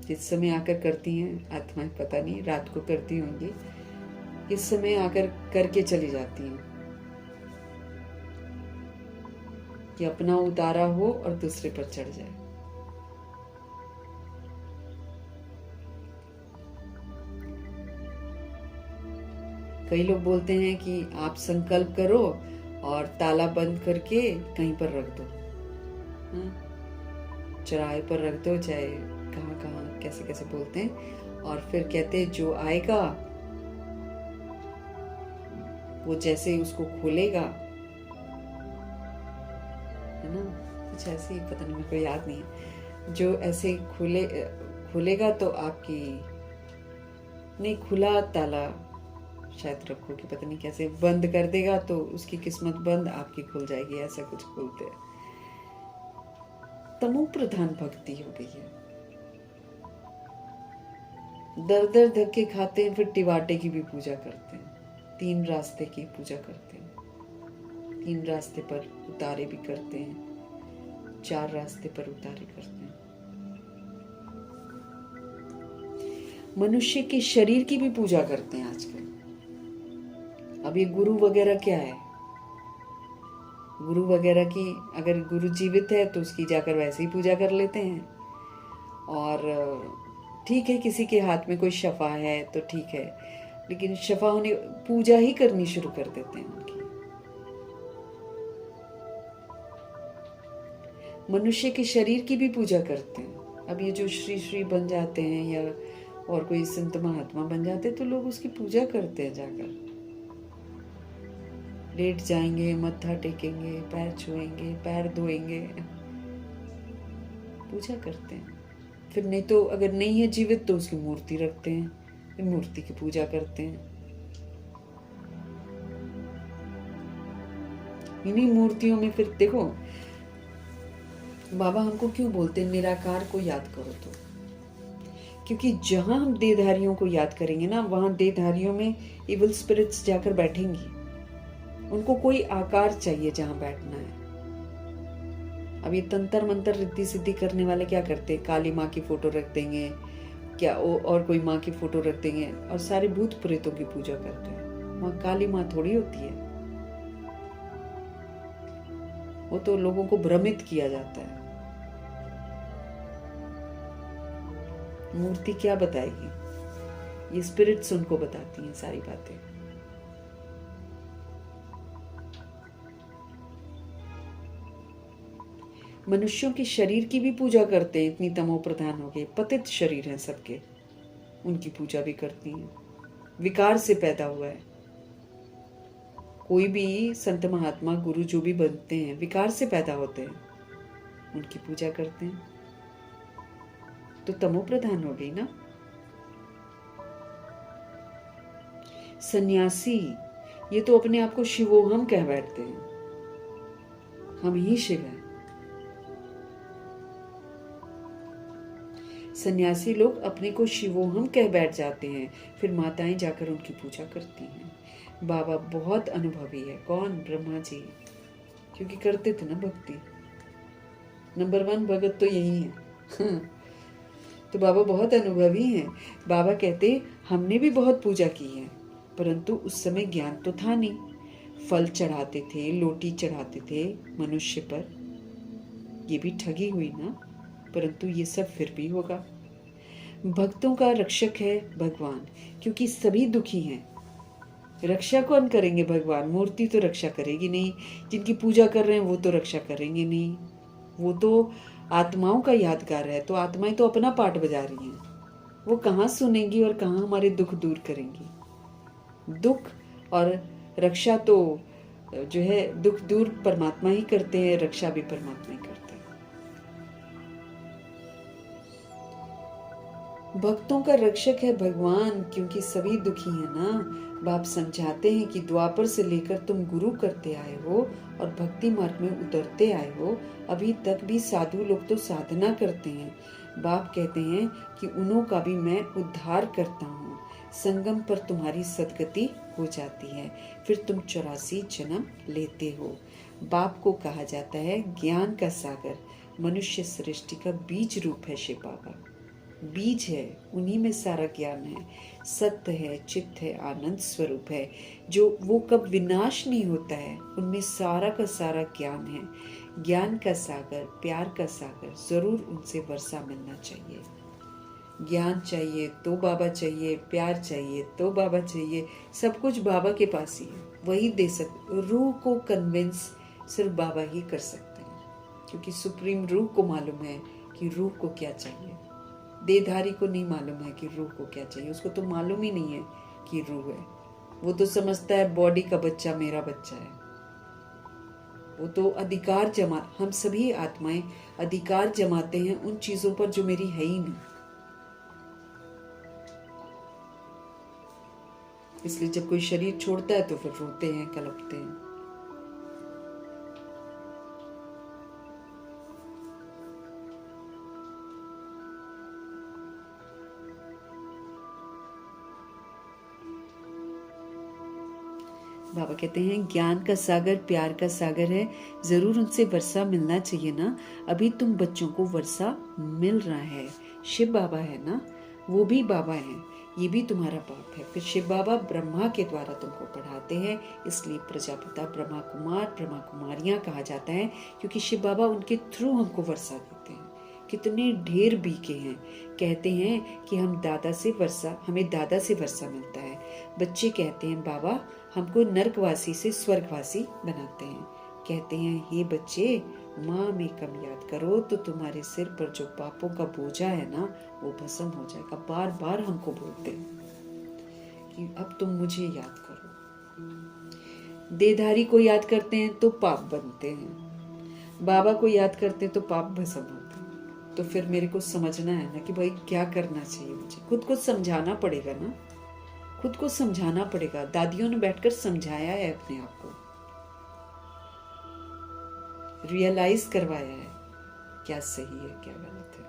जिस समय आकर करती हैं आत्माएं, पता नहीं रात को करती होंगी, इस समय आकर करके चली जाती हैं कि अपना उतारा हो और दूसरे पर चढ़ जाए। कई लोग बोलते हैं कि आप संकल्प करो और ताला बंद करके कहीं पर रख दो, चौराहे पर रख दो, चाहे कहाँ कहाँ कैसे कैसे बोलते हैं, और फिर कहते हैं जो आएगा वो जैसे उसको खोलेगा, है ना, कुछ ऐसे ही, पता नहीं, मेरे को याद नहीं है, जो ऐसे खोलेगा तो आपकी, नहीं, खुला ताला शायद रखोगे, पता नहीं कैसे, बंद कर देगा तो उसकी किस्मत बंद, आपकी खुल जाएगी, ऐसा कुछ बोलते हैं। तमो प्रधान भक्ति हो गई है। दर दर धक्के खाते हैं, फिर टिवाटे की भी पूजा करते हैं, 3 रास्ते की पूजा करते हैं। 3 रास्ते पर उतारे भी करते हैं, 4 रास्ते पर उतारे करते हैं। मनुष्य के शरीर की भी पूजा करते हैं आजकल। अब ये गुरु वगैरह क्या है? गुरु वगैरह की, अगर गुरु जीवित है तो उसकी जाकर वैसे ही पूजा कर लेते हैं। और ठीक है, किसी के हाथ में कोई शफा है तो ठीक है, लेकिन शफा होने पूजा ही करनी शुरू कर देते हैं उनकी। मनुष्य के शरीर की भी पूजा करते हैं। अब ये जो श्री श्री बन जाते हैं या और कोई संत महात्मा बन जाते हैं तो लोग उसकी पूजा करते हैं, जाकर लेट जाएंगे, मत्था टेकेंगे, पैर छुएंगे, पैर धोएंगे, पूजा करते हैं। फिर नहीं तो अगर नहीं है जीवित तो उसकी मूर्ति रखते हैं, फिर मूर्ति की पूजा करते हैं। इन्हीं मूर्तियों में फिर देखो बाबा हमको क्यों बोलते हैं निराकार को याद करो, तो क्योंकि जहां हम देहधारियों को याद करेंगे ना, वहां देहधारियों में इविल स्पिरिट्स जाकर बैठेंगी। उनको कोई आकार चाहिए जहां बैठना है। अब ये तंत्र मंत्र रिद्धि सिद्धि करने वाले क्या करते हैं, काली माँ की फोटो रख देंगे क्या, और कोई माँ की फोटो रख देंगे और सारे भूत प्रेतों की पूजा करते हैं। वहां काली माँ थोड़ी होती है, वो तो लोगों को भ्रमित किया जाता है। मूर्ति क्या बताएगी, ये स्पिरिट्स उनको बताती हैं सारी बातें। मनुष्यों के शरीर की भी पूजा करते हैं, इतनी तमो प्रधान हो गए, पतित शरीर हैं सबके, उनकी पूजा भी करती हैं। विकार से पैदा हुआ है कोई भी संत महात्मा गुरु जो भी बनते हैं, विकार से पैदा होते हैं, उनकी पूजा करते हैं। तो तमो प्रधान हो गई ना। सन्यासी ये तो अपने आप को शिवोहम कह बैठते हैं, हम ही शिव हैं। सन्यासी लोग अपने को शिवोहम कह बैठ जाते हैं, फिर माताएं जाकर उनकी पूजा करती हैं। बाबा बहुत अनुभवी है। कौन? ब्रह्मा जी, क्योंकि करते थे ना भक्ति। नंबर 1 भगत तो यही है। तो बाबा बहुत अनुभवी हैं। बाबा कहते हमने भी बहुत पूजा की है, परंतु उस समय ज्ञान तो था नहीं। फल चढ़ाते थे, लोटी चढ़ाते थे मनुष्य पर, ये भी ठगी हुई ना, परंतु ये सब फिर भी होगा। भक्तों का रक्षक है भगवान, क्योंकि सभी दुखी हैं। रक्षा कौन करेंगे? भगवान। मूर्ति तो रक्षा करेगी नहीं, जिनकी पूजा कर रहे हैं वो तो रक्षा करेंगे नहीं। वो तो आत्माओं का यादगार है, तो आत्माएं तो अपना पाठ बजा रही हैं, वो कहाँ सुनेंगी और कहाँ हमारे दुख दूर करेंगी। दुख और रक्षा तो जो है, दुख दूर परमात्मा ही करते हैं, रक्षा भी परमात्मा ही करते हैं। भक्तों का रक्षक है भगवान, क्योंकि सभी दुखी हैं ना। बाप समझाते हैं कि द्वापर से लेकर तुम गुरु करते आए हो और भक्ति मार्ग में उतरते आए हो, अभी तक भी साधु लोग तो साधना करते हैं। बाप कहते हैं कि उन्हों का भी मैं उद्धार करता हूँ। संगम पर तुम्हारी सदगति हो जाती है, फिर तुम 84 जन्म लेते हो। बाप को कहा जाता है ज्ञान का सागर। मनुष्य सृष्टि का बीज रूप है शिव बाबा। बीज है, उन्हीं में सारा ज्ञान है, सत्य है, चित्त है, आनंद स्वरूप है, जो वो कब विनाश नहीं होता है। उनमें सारा का सारा ज्ञान है। ज्ञान का सागर, प्यार का सागर, जरूर उनसे वर्षा मिलना चाहिए। ज्ञान चाहिए तो बाबा चाहिए, प्यार चाहिए तो बाबा चाहिए, सब कुछ बाबा के पास ही है, वही दे सकते। रूह को कन्विंस सिर्फ बाबा ही कर सकते हैं, क्योंकि सुप्रीम रूह को मालूम है कि रूह को क्या चाहिए। देहधारी को नहीं मालूम है कि रूह को क्या चाहिए, उसको तो मालूम ही नहीं है कि रूह है। वो तो समझता है बॉडी का बच्चा मेरा बच्चा है। वो तो अधिकार जमा, हम सभी आत्माएं अधिकार जमाते हैं उन चीजों पर जो मेरी है ही नहीं। इसलिए जब कोई शरीर छोड़ता है तो फिर रोते हैं, कलपते हैं। बाबा कहते हैं ज्ञान का सागर, प्यार का सागर है, जरूर उनसे वर्षा मिलना चाहिए ना। अभी तुम बच्चों को वर्षा मिल रहा है। शिव बाबा है ना, वो भी बाबा है। ये भी तुम्हारा पाप है। फिर शिव बाबा ब्रह्मा के द्वारा तुमको पढ़ाते हैं, इसलिए प्रजापिता ब्रह्मा कुमार ब्रह्मा कुमारियां कहा जाता है, क्योंकि शिव बाबा उनके थ्रू हमको वर्षा देते हैं। कितने ढेर बीके हैं, कहते हैं कि हमें दादा से वर्षा मिलता है। बच्चे कहते हैं बाबा हमको नरकवासी से स्वर्गवासी बनाते हैं। कहते हैं हे बच्चे, माँ में कम याद करो तो तुम्हारे सिर पर जो पापों का बोझा है ना, वो भस्म हो जाएगा। बार बार हमको बोलते हैं कि अब तुम मुझे याद करो। देहधारी को याद करते हैं तो पाप बनते हैं, बाबा को याद करते हैं तो पाप भस्म होते हैं। तो फिर मेरे को समझना है ना कि भाई क्या करना चाहिए मुझे। खुद को समझाना पड़ेगा ना, खुद को समझाना पड़ेगा। दादियों ने बैठकर समझाया है अपने आप को, रियलाइज करवाया है क्या सही है क्या गलत है।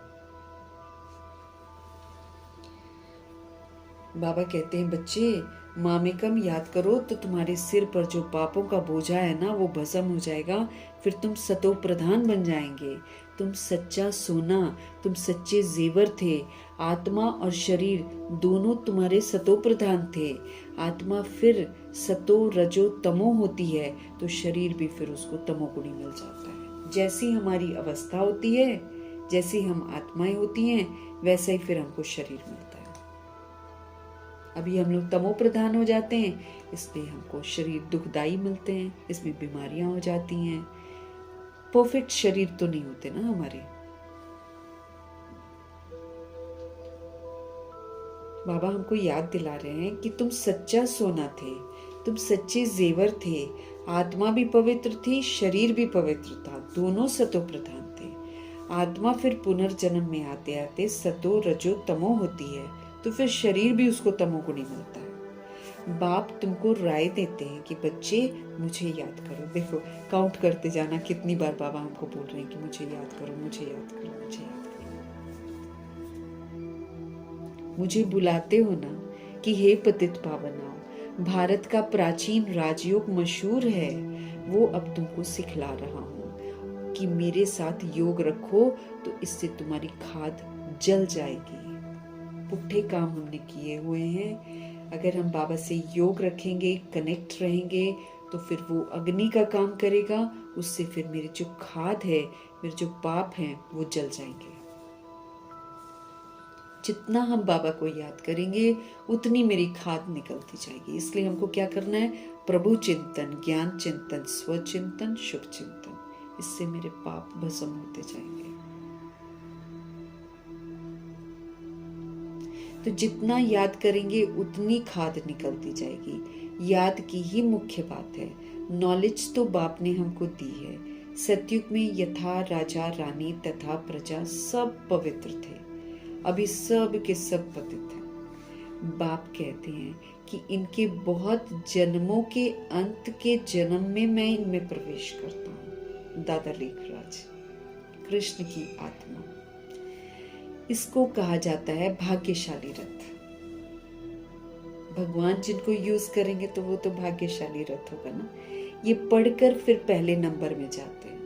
बाबा कहते हैं बच्चे, माँ में कम याद करो तो तुम्हारे सिर पर जो पापों का बोझा है ना, वो भस्म हो जाएगा। फिर तुम सतो प्रधान बन जाएंगे। तुम सच्चा सोना, तुम सच्चे जेवर थे। आत्मा और शरीर दोनों तुम्हारे सतो प्रधान थे। आत्मा फिर सतो रजो तमो होती है तो शरीर भी फिर उसको तमोगुणी मिल जाता है। जैसी हमारी अवस्था होती है, जैसी हम आत्माएं होती हैं, वैसा ही फिर हमको शरीर मिलता है। अभी हम लोग तमो प्रधान हो जाते हैं, इसलिए हमको शरीर दुखदाई मिलते हैं, इसमें बीमारियां हो जाती हैं। परफेक्ट शरीर तो नहीं होते ना हमारे। बाबा हमको याद दिला रहे हैं कि तुम सच्चा सोना थे, तुम सच्चे जेवर थे। आत्मा भी पवित्र थी, शरीर भी पवित्र था, दोनों सतो प्रधान थे। आत्मा फिर पुनर्जन्म में आते आते सतो रजो तमो होती है, तो फिर शरीर भी उसको तमोगुणी मिलता है। बाप तुमको राय देते हैं कि बच्चे मुझे याद करो। देखो काउंट करते जाना, कितनी बार बाबा हमको बोल रहे हैं कि मुझे याद करो, मुझे याद करो, मुझे याद करो। मुझे बुलाते हो ना कि हे पतित पावनाओ, भारत का प्राचीन राजयोग मशहूर है, वो अब तुमको सिखला रहा हूँ कि मेरे साथ योग रखो तो इससे तुम्हारी खाद जल जाएगी। पुट्ठे काम हमने किए हुए हैं। अगर हम बाबा से योग रखेंगे, कनेक्ट रहेंगे, तो फिर वो अग्नि का काम करेगा। उससे फिर मेरे जो खाद है, मेरे जो पाप हैं, वो जल जाएंगे। जितना हम बाबा को याद करेंगे, उतनी मेरी खाद निकलती जाएगी। इसलिए हमको क्या करना है? प्रभु चिंतन, ज्ञान चिंतन, स्वचिंतन, शुभ चिंतन। इससे मेरे पाप भस्म होते जाएंगे। तो जितना याद करेंगे उतनी खाद निकलती जाएगी। याद की ही मुख्य बात है। नॉलेज तो बाप ने हमको दी है। सतयुग में यथा राजा रानी तथा प्रजा सब पवित्र थे, अभी सब के सब पतित हैं। बाप कहते हैं कि इनके बहुत जन्मों के अंत के जन्म में मैं इनमें प्रवेश करता हूँ। दादा लेखराज, कृष्ण की आत्मा, इसको कहा जाता है भाग्यशाली रथ। भगवान जिनको यूज करेंगे तो वो तो भाग्यशाली रथ होगा ना। ये पढ़कर फिर पहले नंबर में जाते हैं,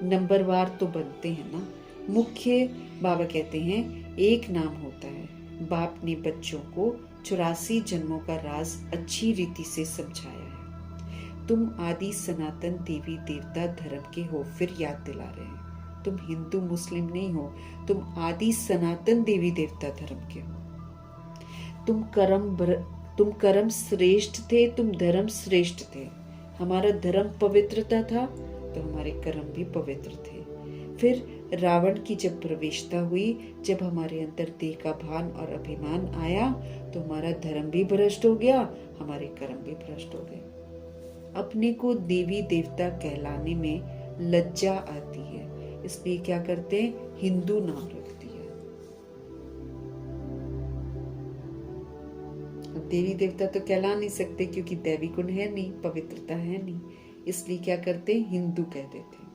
नंबरवार तो बनते हैं ना। मुख्य बाबा कहते हैं एक नाम होता है। बाप ने बच्चों को 84 जन्मों का राज अच्छी रीति से समझाया है। तुम आदि सनातन देवी देवता धर्म के हो, फिर याद दिला रहे हैं। तुम हिंदू मुस्लिम नहीं हो, तुम आदि सनातन देवी देवता धर्म के हो। तुम कर्म श्रेष्ठ थे, तुम धर्म श्रेष्ठ थे। हमारा धर्म पवित्रता था तो हमारे कर्म भी पवित्र थे। फिर रावण की जब प्रवेशता हुई, जब हमारे अंदर देह का भान और अभिमान आया, तो हमारा धर्म भी भ्रष्ट हो गया, हमारे कर्म भी भ्रष्ट हो गए। अपने को देवी देवता कहलाने में लज्जा आती है, इसलिए क्या करते हैं? हिंदू नाम रख दिया। अब देवी देवता तो कहला नहीं सकते क्योंकि दैवी गुण है नहीं, पवित्रता है नहीं, इसलिए क्या करते? हिंदू कह देते।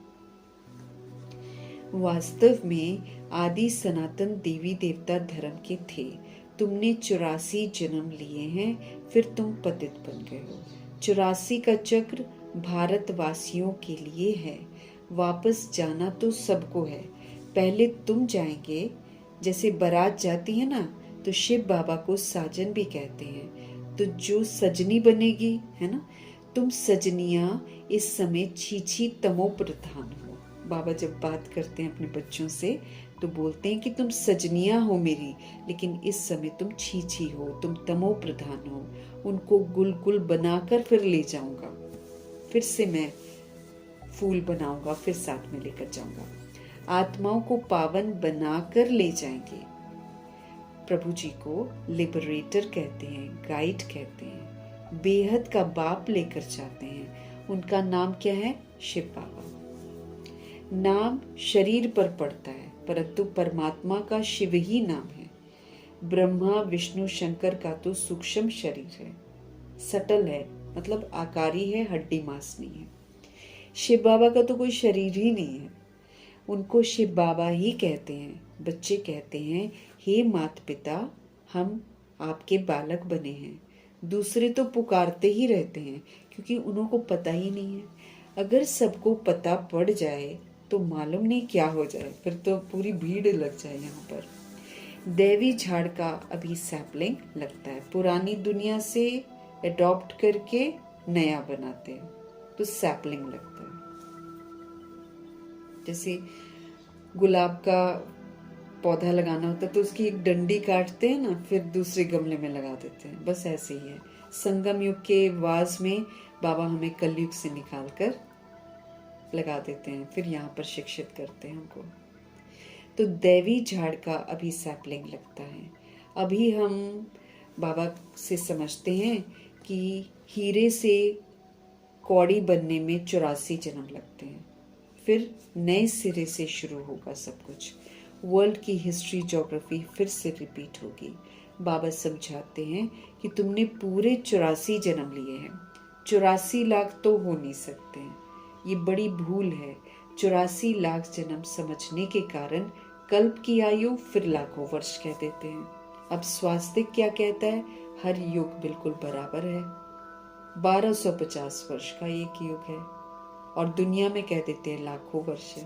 वास्तव में आदि सनातन देवी देवता धर्म के थे। तुमने 84 जन्म लिए हैं, फिर तुम पतित बन गए हो। 84 का चक्र भारतवासियों के लिए है। वापस जाना तो सबको है। पहले तुम जाएंगे, जैसे बारात जाती है ना, तो शिव बाबा को साजन भी कहते हैं। तो जो सजनी बनेगी, है ना, तुम सजनियां इस समय छीछी तमो प्रधान हो। बाबा जब बात करते हैं अपने बच्चों से तो बोलते हैं कि तुम सजनियां हो मेरी, लेकिन इस समय तुम छीछी हो, तुम तमो प्रधान हो। उनको गुल गुल बनाकर फिर ले जाऊंगा, फिर से मैं फूल बनाऊंगा, फिर साथ में लेकर जाऊंगा। आत्माओं को पावन बनाकर ले जाएंगे। प्रभु जी को लिबरेटर कहते हैं, गाइड कहते हैं, बेहद का बाप लेकर जाते हैं। उनका नाम क्या है? शिव बाबा। नाम शरीर पर पड़ता है, परंतु परमात्मा का शिव ही नाम है। ब्रह्मा विष्णु शंकर का तो सूक्ष्म शरीर है, सटल है, मतलब आकारी है, हड्डी मांस नहीं है। शिव बाबा का तो कोई शरीर ही नहीं है। उनको शिव बाबा ही कहते हैं। बच्चे कहते हैं, हे माता पिता, हम आपके बालक बने हैं। दूसरे तो पुकारते ही रहते हैं क्योंकि उनको पता ही नहीं है। अगर सबको पता पड़ जाए तो मालूम नहीं क्या हो जाए, फिर तो पूरी भीड़ लग जाए यहाँ पर। देवी झाड़ का अभी सैपलिंग लगता है। पुरानी दुनिया से अडॉप्ट करके नया बनाते हैं तो सैपलिंग लगता है। जैसे गुलाब का पौधा लगाना होता है तो उसकी एक डंडी काटते हैं ना, फिर दूसरे गमले में लगा देते हैं, बस ऐसे ही है। संगम युग के वाज में बाबा हमें कलयुग से निकाल कर लगा देते हैं, फिर यहाँ पर शिक्षित करते हैं हमको। तो देवी झाड़ का अभी सैपलिंग लगता है। अभी हम बाबा से समझते हैं कि हीरे से कौड़ी बनने में 84 जन्म लगते हैं, फिर नए सिरे से शुरू होगा सब कुछ। वर्ल्ड की हिस्ट्री ज्योग्राफी फिर से रिपीट होगी। बाबा समझाते हैं कि तुमने पूरे 84 जन्म लिए हैं। 84 लाख तो हो नहीं सकते हैं, ये बड़ी भूल है। 84 लाख जन्म समझने के कारण कल्प की आयु फिर लाखों वर्ष कह देते हैं। अब स्वास्थ्य क्या कहता है? हर युग बिल्कुल बराबर है। 1250 वर्ष का एक युग है और दुनिया में कह देते हैं लाखों वर्ष है।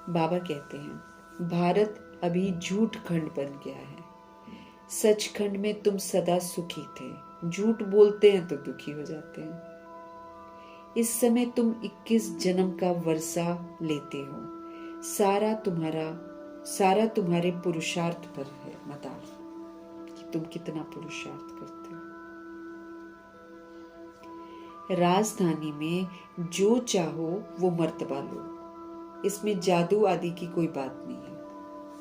बाबा कहते हैं भारत अभी झूठ खंड बन गया है। सच खंड में तुम सदा सुखी थे, झूठ बोलते हैं तो दुखी हो जाते हैं। इस समय तुम 21 जन्म का वर्षा लेते हो। सारा तुम्हारे पुरुषार्थ पर है मदार कि तुम कितना पुरुषार्थ करते हो। राजधानी में जो चाहो वो मर्तबा लो, इसमें जादू आदि की कोई बात नहीं है।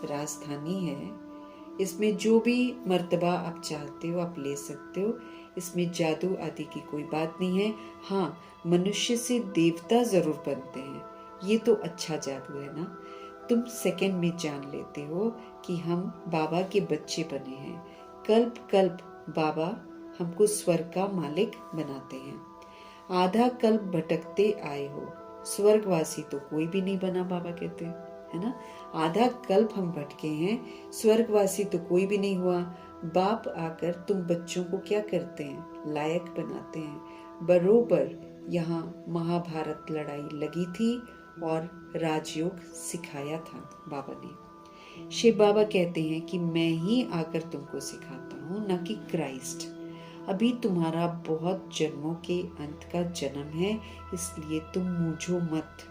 राजधानी है, इसमें जो भी मर्तबा आप चाहते हो आप ले सकते हो, इसमें जादू आदि की कोई बात नहीं है। हाँ, मनुष्य से देवता जरूर बनते हैं, ये तो अच्छा जादू है ना। तुम सेकंड में जान लेते हो कि हम बाबा के बच्चे बने हैं। कल्प कल्प बाबा हमको स्वर्ग का मालिक बनाते हैं। आधा कल्प भटकते आए हो, स्वर्गवासी तो कोई भी नहीं बना, बाबा कहते हैं, है ना। आधा कल्प हम भटके हैं, स्वर्गवासी तो कोई भी नहीं हुआ। बाप आकर तुम बच्चों को क्या करते हैं? लायक बनाते हैं। बरोबर यहाँ महाभारत लड़ाई लगी थी और राजयोग सिखाया था बाबा ने। शिव बाबा कहते हैं कि मैं ही आकर तुमको सिखाता हूँ, न कि क्राइस्ट। अभी तुम्हारा बहुत जन्मों के अंत का जन्म है, इसलिए तुम मूझो मत।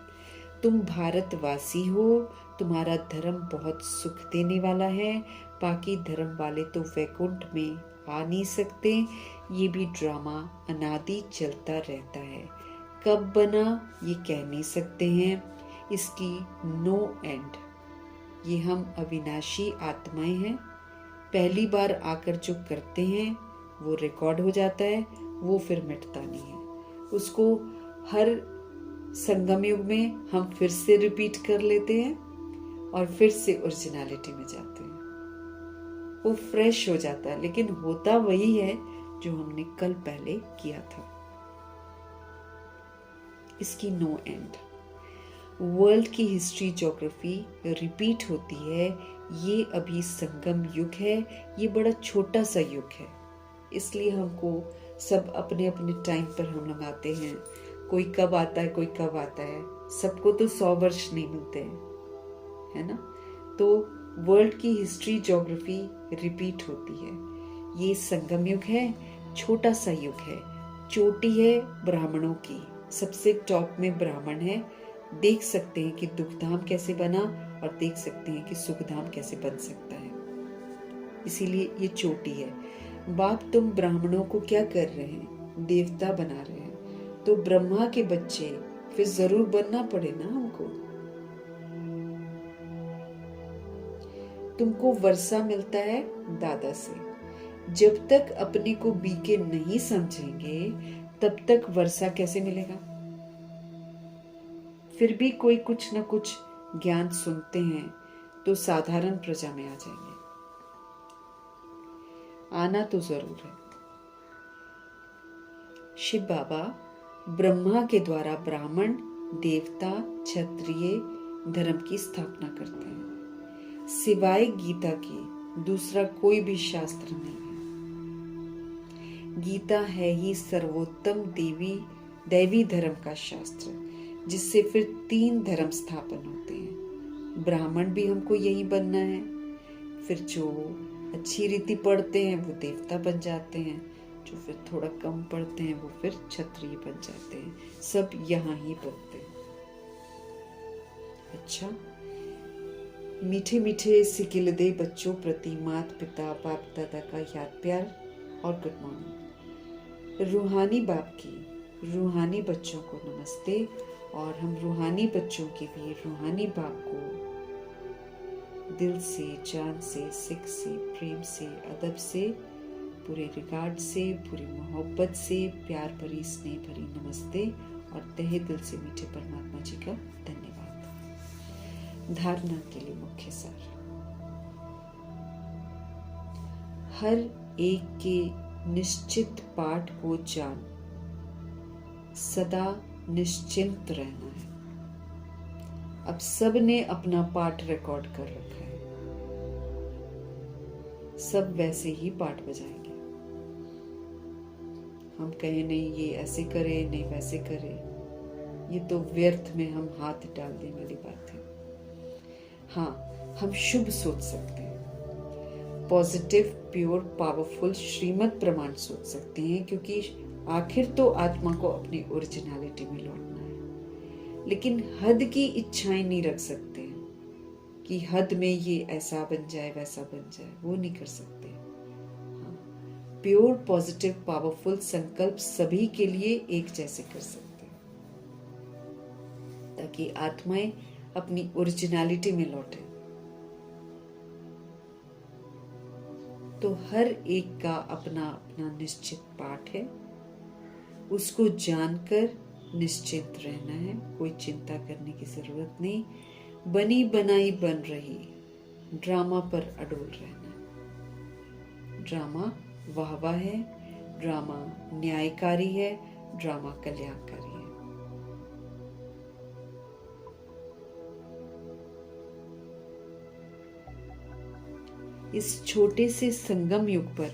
तुम भारतवासी हो, तुम्हारा धर्म बहुत सुख देने वाला है। बाकी धर्म वाले तो वैकुंठ में आ नहीं सकते। ये भी ड्रामा अनादि चलता रहता है, कब बना ये कह नहीं सकते हैं, इसकी नो एंड। ये हम अविनाशी आत्माएं हैं, पहली बार आकर जो करते हैं वो रिकॉर्ड हो जाता है, वो फिर मिटता नहीं है। उसको हर संगम युग में हम फिर से रिपीट कर लेते हैं और फिर से ओरिजिनलिटी में जाते हैं। वो फ्रेश हो जाता है, लेकिन होता वही है जो हमने कल पहले किया था। इसकी नो एंड। वर्ल्ड की हिस्ट्री ज्योग्राफी रिपीट होती है। ये अभी संगम युग है, ये बड़ा छोटा सा युग है, इसलिए हमको सब अपने अपने टाइम पर हम लगाते हैं। कोई कब आता है, कोई कब आता है, सबको तो 100 वर्ष नहीं मिलते हैं, है ना। तो वर्ल्ड की हिस्ट्री ज्योग्राफी रिपीट होती है। ये संगम युग है, छोटा सा युग है। चोटी है ब्राह्मणों की, सबसे टॉप में ब्राह्मण है। देख सकते हैं कि दुखधाम कैसे बना और देख सकते हैं कि सुखधाम कैसे बन सकता है। इसीलिए ये चोटी है। बाप तुम ब्राह्मणों को क्या कर रहे हैं? देवता बना रहे हैं। तो ब्रह्मा के बच्चे फिर जरूर बनना पड़े ना हमको। तुमको वर्षा मिलता है दादा से। जब तक अपने को बीके नहीं समझेंगे तब तक वर्षा कैसे मिलेगा? फिर भी कोई कुछ न कुछ ज्ञान सुनते हैं तो साधारण प्रजा में आ जाएंगे। आना तो जरूर है। शिव बाबा ब्रह्मा के द्वारा ब्राह्मण, देवता, क्षत्रिय धर्म की स्थापना करते हैं। सिवाय गीता के दूसरा कोई भी शास्त्र नहीं है। गीता है ही सर्वोत्तम दैवी धर्म का शास्त्र, जिससे फिर 3 धर्म स्थापन होते हैं। ब्राह्मण भी हमको यही बनना है। फिर जो अच्छी रीति पढ़ते हैं वो देवता बन जाते हैं, जो फिर थोड़ा कम पढ़ते हैं वो फिर क्षत्रिय बन जाते हैं। सब यहाँ ही बनते हैं। अच्छा, मीठे मीठे सिकिलदे बच्चों प्रति माता पिता बाप दादा का याद प्यार और गुड मॉर्निंग। रूहानी बाप की रूहानी बच्चों को नमस्ते। और हम रूहानी बच्चों के भी रूहानी बाप को दिल से, जान से, सिक से, प्रेम से, अदब से, पूरे रिगार्ड से, पूरी मोहब्बत से, प्यार भरी, स्नेह भरी नमस्ते और तहे दिल से मीठे परमात्मा जी का धन्यवाद। धारणा के लिए मुख्य सार। हर एक के निश्चित पाठ को जान सदा निश्चिंत रहना है। अब सब ने अपना पाठ रिकॉर्ड कर रखा है, सब वैसे ही पाठ बजाएंगे। हम कहें नहीं ये ऐसे करे, नहीं वैसे करे, ये तो व्यर्थ में हम हाथ डाल देने वाली बात है। हाँ, हम शुभ सोच सकते हैं, पॉजिटिव, प्योर, पावरफुल श्रीमत प्रमाण सोच सकते हैं, क्योंकि आखिर तो आत्मा को अपनी ओरिजिनलिटी में लौटना है। लेकिन हद की इच्छाएं नहीं रख सकते हैं कि हद में ये ऐसा बन जाए वैसा बन जाए, वो नहीं कर सकते। हाँ, प्योर, पॉजिटिव, पावरफुल संकल्प सभी के लिए एक जैसे कर सकते हैं, ताकि आत्माएं अपनी ओरिजिनलिटी में लौटे। तो हर एक का अपना अपना निश्चित पाठ है, उसको जानकर निश्चिंत रहना है। कोई चिंता करने की जरूरत नहीं। बनी बनाई बन रही ड्रामा पर अडोल रहना। ड्रामा वाहवाह है, ड्रामा न्यायकारी है, ड्रामा कल्याणकारी है। इस छोटे से संगम युग पर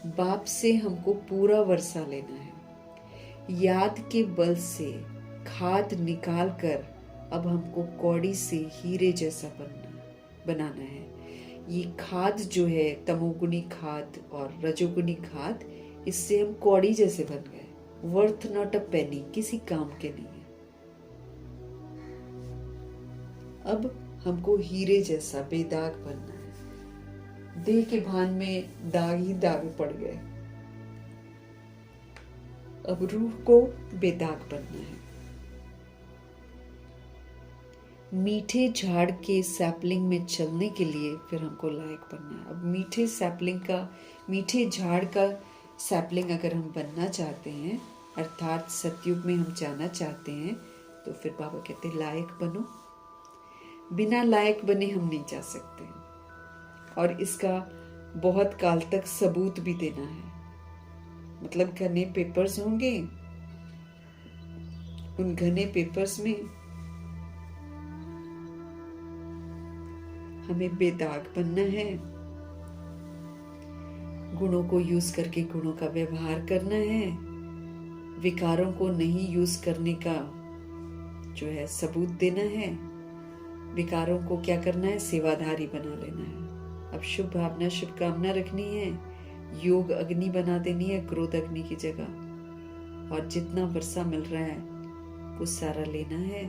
बाप से हमको पूरा वर्षा लेना है। याद के बल से खाद निकाल कर अब हमको कौड़ी से हीरे जैसा बनाना है। ये खाद जो है, तमोगुनी खाद और रजोगुनी खाद, इससे हम कौड़ी जैसे बन गए। वर्थ नॉट अ पेनी, किसी काम के नहीं है। अब हमको हीरे जैसा बेदाग बनना है। देह के भान में दाग ही दाग पड़ गए, अब रूह को बेदाग बनना है। मीठे झाड़ के सैपलिंग में चलने के लिए फिर हमको लायक बनना है। अब मीठे झाड़ का सैपलिंग अगर हम बनना चाहते हैं, अर्थात सतयुग में हम जाना चाहते हैं, तो फिर बाबा कहते लायक बनो। बिना लायक बने हम नहीं जा सकते, और इसका बहुत काल तक सबूत भी देना है। मतलब घने पेपर्स होंगे, उन घने पेपर्स में हमें बेदाग बनना है। गुणों को यूज करके गुणों का व्यवहार करना है। विकारों को नहीं यूज करने का जो है सबूत देना है। विकारों को क्या करना है, सेवाधारी बना लेना है। अब शुभ भावना शुभकामना रखनी है, योग अग्नि बना देनी है क्रोध अग्नि की जगह, और जितना वर्षा मिल रहा है वो सारा लेना है।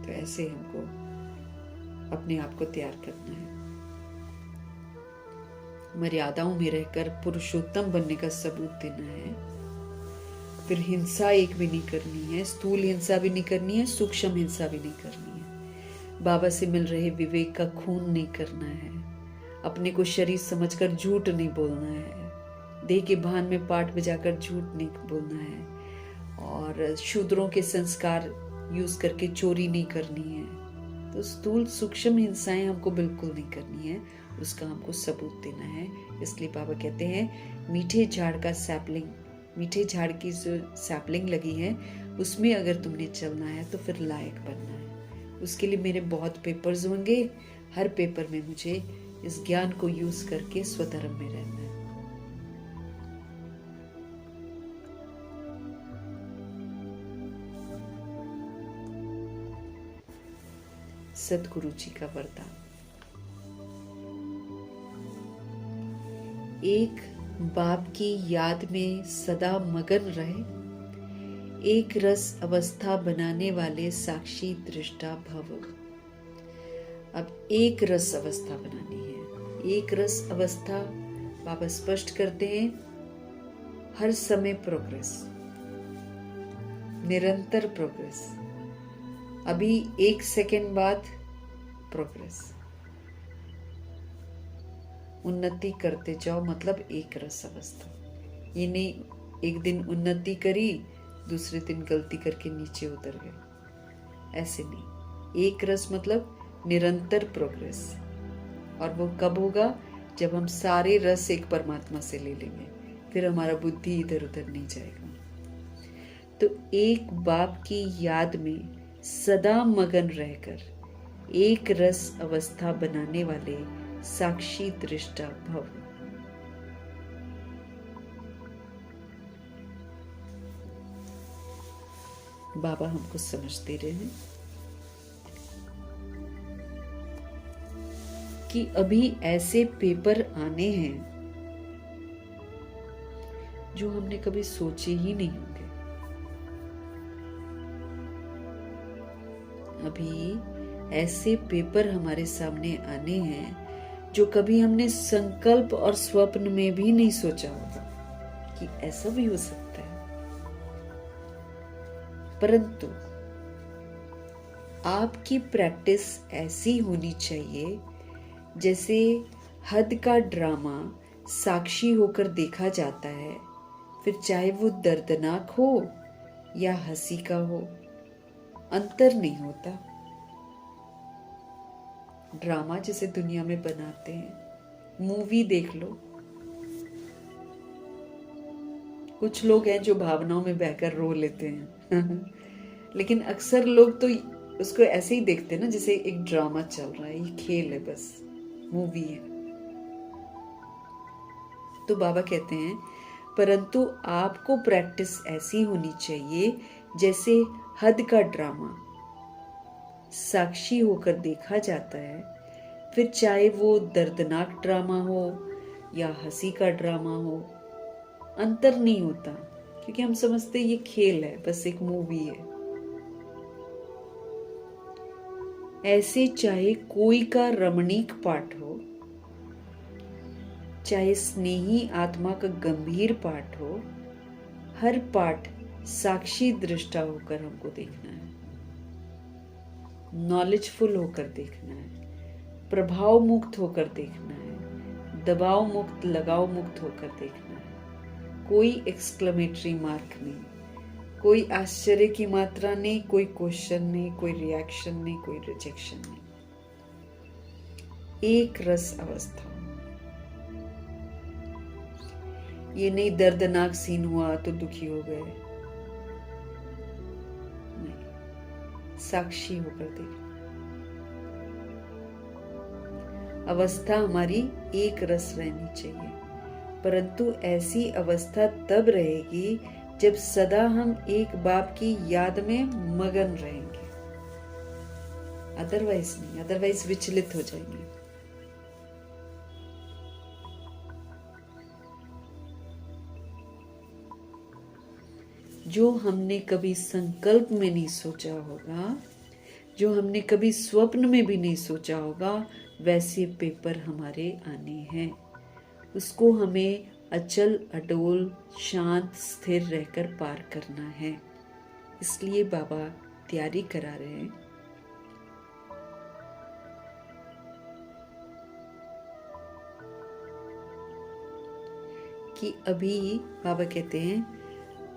तो ऐसे हमको अपने आप को तैयार करना है। मर्यादाओं में रहकर पुरुषोत्तम बनने का सबूत देना है। फिर हिंसा एक भी नहीं करनी है, स्थूल हिंसा भी नहीं करनी है, सूक्ष्म हिंसा भी नहीं करनी है। बाबा से मिल रहे विवेक का खून नहीं करना है। अपने को शरीर समझकर झूठ नहीं बोलना है। देह के भान में पाठ बजाकर झूठ नहीं बोलना है। और शूद्रों के संस्कार यूज करके चोरी नहीं करनी है। तो स्थूल सूक्ष्म हिंसाएं हमको बिल्कुल नहीं करनी है, उसका हमको सबूत देना है। इसलिए बाबा कहते हैं मीठे झाड़ का सैपलिंग, मीठे झाड़ की जो सैपलिंग लगी है उसमें अगर तुमने चलना है तो फिर लायक बनना है। उसके लिए मेरे बहुत पेपर्स होंगे, हर पेपर में मुझे इस ज्ञान को यूज करके स्वधर्म में रहना है। सतगुरु जी का वरदान। एक बाप की याद में सदा मगन रहे, एक रस अवस्था बनाने वाले साक्षी दृष्टा भव। अब एक रस अवस्था बनानी है। एक रस अवस्था बाबा स्पष्ट करते हैं, हर समय प्रोग्रेस, निरंतर प्रोग्रेस। अभी 1 सेकेंड बाद प्रोग्रेस, उन्नति करते जाओ, मतलब एक रस अवस्था। ये नहीं एक दिन उन्नति करी दूसरे दिन गलती करके नीचे उतर गए, ऐसे नहीं। एक रस मतलब निरंतर प्रोग्रेस। और वो कब होगा, जब हम सारे रस एक परमात्मा से ले लेंगे, फिर हमारा बुद्धि इधर उधर नहीं जाएगा। तो एक बाप की याद में सदा मगन रहकर एक रस अवस्था बनाने वाले साक्षी दृष्टा भव। बाबा हमको समझते रहे कि अभी ऐसे पेपर आने हैं जो हमने कभी सोचे ही नहीं होंगे। अभी ऐसे पेपर हमारे सामने आने हैं जो कभी हमने संकल्प और स्वप्न में भी नहीं सोचा होगा कि ऐसा भी हो सकता है। परंतु आपकी प्रैक्टिस ऐसी होनी चाहिए जैसे हद का ड्रामा साक्षी होकर देखा जाता है, फिर चाहे वो दर्दनाक हो या हंसी का हो, अंतर नहीं होता। ड्रामा जैसे दुनिया में बनाते हैं, मूवी देख लो, कुछ लोग हैं जो भावनाओं में बहकर रो लेते हैं लेकिन अक्सर लोग तो उसको ऐसे ही देखते हैं ना, जैसे एक ड्रामा चल रहा है, ये खेल है, बस मूवी है। तो बाबा कहते हैं परंतु आपको प्रैक्टिस ऐसी होनी चाहिए जैसे हद का ड्रामा साक्षी होकर देखा जाता है, फिर चाहे वो दर्दनाक ड्रामा हो या हंसी का ड्रामा हो, अंतर नहीं होता, क्योंकि हम समझते ये खेल है, बस एक मूवी है। ऐसे चाहे कोई का रमणीक पाठ हो, चाहे स्नेही आत्मा का गंभीर पाठ हो, हर पाठ साक्षी दृष्टा होकर हमको देखना है, नॉलेजफुल होकर देखना है, प्रभाव मुक्त होकर देखना है, दबाव मुक्त लगाव मुक्त होकर देखना है। कोई एक्सक्लेमेटरी मार्क नहीं, कोई आश्चर्य की मात्रा नहीं, कोई क्वेश्चन नहीं, कोई रिएक्शन नहीं, कोई रिजेक्शन नहीं। एक रस अवस्था। ये नहीं दर्दनाक सीन हुआ तो दुखी हो गए, नहीं, साक्षी होकर देखना। अवस्था हमारी एक रस रहनी चाहिए, परंतु ऐसी अवस्था तब रहेगी जब सदा हम एक बाप की याद में मगन रहेंगे। अदरवाइज नहीं, अदरवाइज विचलित हो जाएंगे। जो हमने कभी संकल्प में नहीं सोचा होगा, जो हमने कभी स्वप्न में भी नहीं सोचा होगा, वैसे पेपर हमारे आने हैं। उसको हमें अचल अडोल शांत स्थिर रहकर पार करना है। इसलिए बाबा तैयारी करा रहे हैं। कि अभी बाबा कहते हैं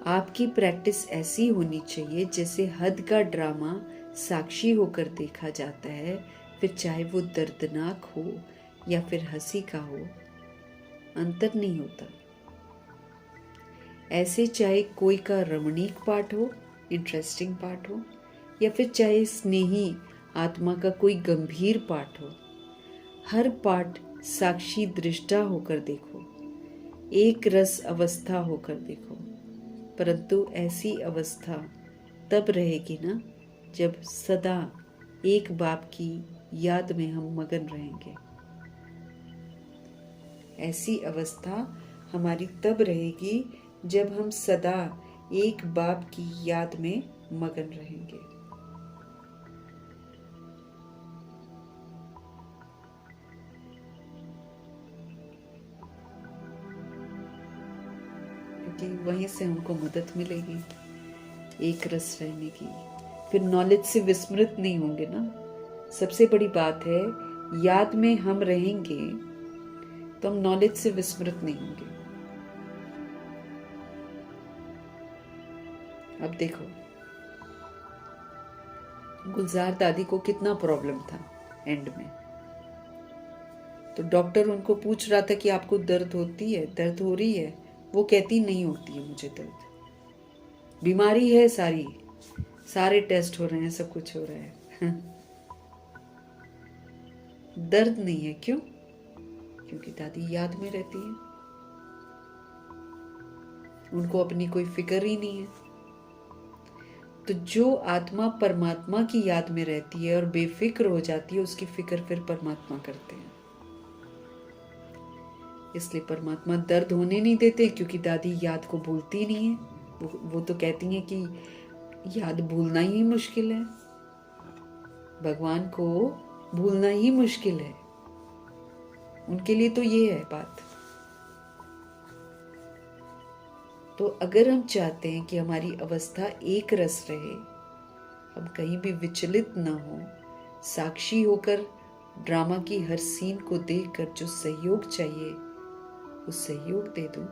आपकी प्रैक्टिस ऐसी होनी चाहिए जैसे हद का ड्रामा साक्षी होकर देखा जाता है, फिर चाहे वो दर्दनाक हो या फिर हंसी का हो, अंतर नहीं होता। ऐसे चाहे कोई का रमणीक पाठ हो, इंटरेस्टिंग पाठ हो, या फिर चाहे स्नेही आत्मा का कोई गंभीर पाठ हो, हर पाठ साक्षी दृष्टा होकर देखो, एक रस अवस्था होकर देखो। परंतु ऐसी अवस्था तब रहेगी ना जब सदा एक बाप की याद में हम मगन रहेंगे। ऐसी अवस्था हमारी तब रहेगी जब हम सदा एक बाप की याद में मगन रहेंगे। क्योंकि वहीं से हमको मदद मिलेगी एक रस रहने की। फिर नॉलेज से विस्मृत नहीं होंगे ना। सबसे बड़ी बात है, याद में हम रहेंगे तो हम नॉलेज से विस्मृत नहीं होंगे। अब देखो, गुलजार दादी को कितना प्रॉब्लम था एंड में, तो डॉक्टर उनको पूछ रहा था कि आपको दर्द होती है, दर्द हो रही है? वो कहती नहीं होती है मुझे दर्द, बीमारी है सारी, सारे टेस्ट हो रहे हैं, सब कुछ हो रहा है दर्द नहीं है। क्यों? क्योंकि दादी याद में रहती है, उनको अपनी कोई फिक्र ही नहीं है। तो जो आत्मा परमात्मा की याद में रहती है और बेफिक्र हो जाती है, उसकी फिक्र फिर परमात्मा करते हैं। इसलिए परमात्मा दर्द होने नहीं देते, क्योंकि दादी याद को भूलती नहीं है। वो तो कहती हैं कि याद भूलना ही मुश्किल है, भगवान को भूलना ही मुश्किल है। उनके लिए तो ये है बात। तो अगर हम चाहते हैं कि हमारी अवस्था एक रस रहे, हम कहीं भी विचलित ना हो, साक्षी होकर ड्रामा की हर सीन को देखकर जो सहयोग चाहिए वो सहयोग दे दो।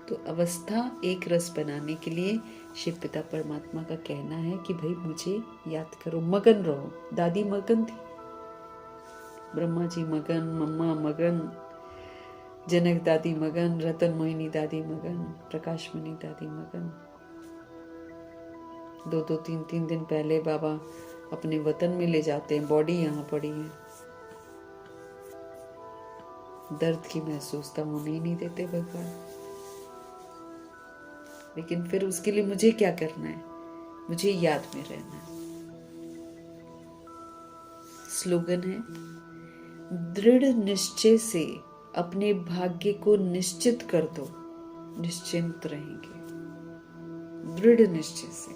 तो अवस्था एक रस बनाने के लिए शिव पिता परमात्मा का कहना है कि भाई मुझे याद करो, मगन रहो। दादी मगन थी, ब्रह्मा जी मगन, मम्मा मगन, जनक दादी मगन, रतन मोहिनी दादी मगन, प्रकाश मणि दादी मगन। 2-2, 3-3 दिन पहले बाबा अपने वतन में ले जाते हैं, बॉडी यहाँ पड़ी है, दर्द की महसूसता होने ही नहीं देते भगवान। लेकिन फिर उसके लिए मुझे क्या करना है? मुझे याद में रहना है। स्लोगन है, दृढ़ निश्चय से अपने भाग्य को निश्चित कर दो, निश्चिंत रहेंगे। दृढ़ निश्चय से,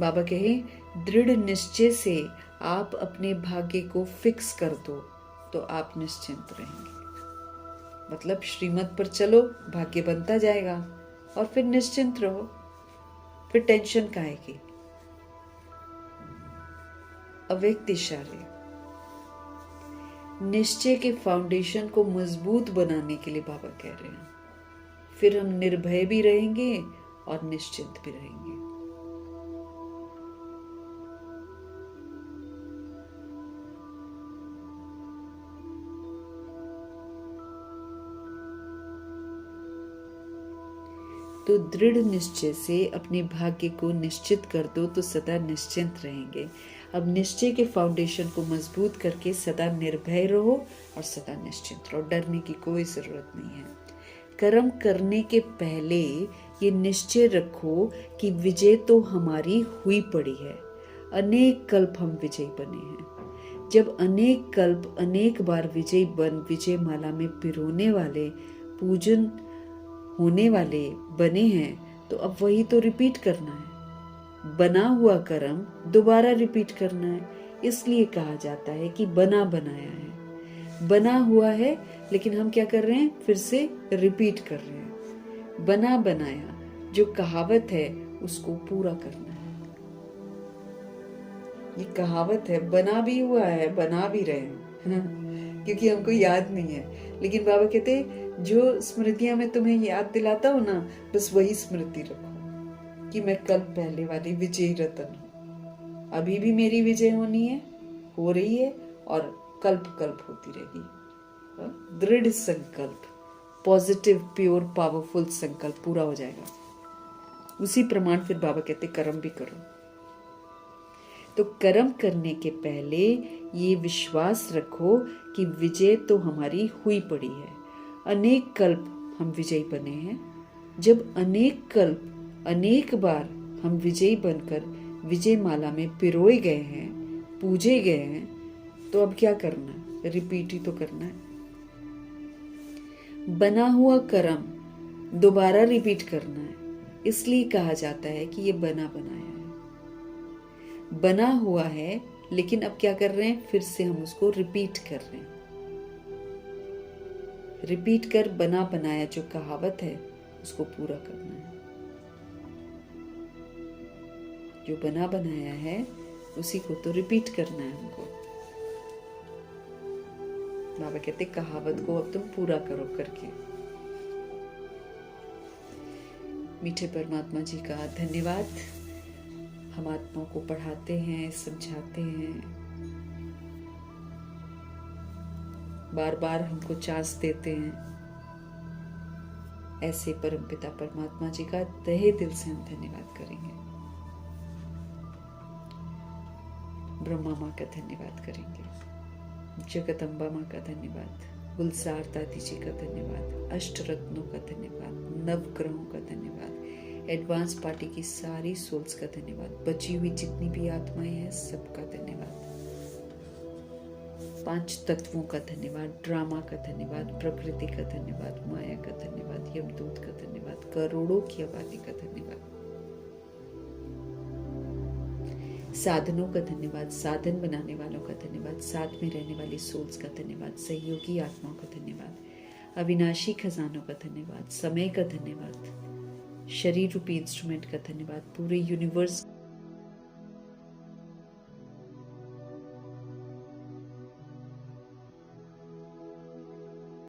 बाबा कहे दृढ़ निश्चय से आप अपने भाग्य को फिक्स कर दो तो आप निश्चिंत रहेंगे। मतलब श्रीमत पर चलो, भाग्य बनता जाएगा और फिर निश्चिंत रहो, फिर टेंशन काहे की। अव्यक्त इशारे निश्चय के फाउंडेशन को मजबूत बनाने के लिए बाबा कह रहे हैं, फिर हम निर्भय भी रहेंगे और निश्चिंत भी रहेंगे। तो दृढ़ निश्चय से अपने भाग्य को निश्चित कर दो तो सदा निश्चिंत रहेंगे। अब निश्चय के फाउंडेशन को मजबूत करके सदा निर्भय रहो और सदा निश्चिंत रहो। डरने की कोई जरूरत नहीं है। कर्म करने के पहले ये निश्चय रखो कि विजय तो हमारी हुई पड़ी है। अनेक कल्प हम विजयी बने हैं। जब अनेक कल्प अनेक बार विजयी बन विजय माला में पिरोने वाले, पूजन होने वाले बने हैं, तो अब वही तो रिपीट करना है। बना हुआ कर्म दोबारा रिपीट करना है। इसलिए कहा जाता है कि बना बनाया है। बना हुआ है लेकिन हम क्या कर रहे हैं, फिर से रिपीट कर रहे हैं। बना बनाया जो कहावत है उसको पूरा करना है। ये कहावत है, बना भी हुआ है, बना भी रहे हैं क्योंकि हमको याद नहीं है। लेकिन बाबा कहते हैं जो स्मृतियां मैं तुम्हें याद दिलाता हूं ना, बस वही स्मृति रखो कि मैं कल पहले वाली विजयी रतन हूं। अभी भी मेरी विजय होनी है, हो रही है और कल्प कल्प होती रहेगी। दृढ़ संकल्प, पॉजिटिव, प्योर, पावरफुल संकल्प पूरा हो जाएगा। उसी प्रमाण फिर बाबा कहते कर्म भी करो। तो कर्म करने के पहले ये विश्वास रखो कि विजय तो हमारी हुई पड़ी है। अनेक कल्प हम विजयी बने हैं। जब अनेक कल्प अनेक बार हम विजयी बनकर विजय माला में पिरोए गए हैं, पूजे गए हैं, तो अब क्या करना है? रिपीट ही तो करना है। बना हुआ कर्म दोबारा रिपीट करना है। इसलिए कहा जाता है कि ये बना बनाया है। बना हुआ है लेकिन अब क्या कर रहे हैं, फिर से हम उसको रिपीट कर रहे हैं। रिपीट कर बना बनाया जो कहावत है उसको पूरा करना है। जो बना बनाया है उसी को तो रिपीट करना है हमको। बाबा कहते कहावत को अब तुम पूरा करो करके। मीठे परमात्मा जी का धन्यवाद। हम आत्माओं को पढ़ाते हैं, समझाते हैं, बार बार हमको चांस देते हैं। ऐसे परमपिता परमात्मा जी का तहे दिल से हम धन्यवाद करेंगे। ब्रह्मा माँ का धन्यवाद करेंगे, जगदम्बा माँ का धन्यवाद, गुलजार दादी जी का धन्यवाद, अष्ट रत्नों का धन्यवाद, नवग्रहों का धन्यवाद, एडवांस पार्टी की सारी सोल्स का धन्यवाद, बची हुई जितनी भी आत्माएं हैं सबका धन्यवाद, 5 तत्वों का धन्यवाद, ड्रामा का धन्यवाद, प्रकृति का धन्यवाद, माया का धन्यवाद, यमदूत का धन्यवाद, करोड़ों की आबादी का धन्यवाद, साधनों का धन्यवाद, साधन बनाने वालों का धन्यवाद, साथ में रहने वाली सोल्स का धन्यवाद, सहयोगी आत्माओं का धन्यवाद, अविनाशी खजानों का धन्यवाद, समय का धन्यवाद, शरीर रूपी इंस्ट्रूमेंट का धन्यवाद, पूरे यूनिवर्स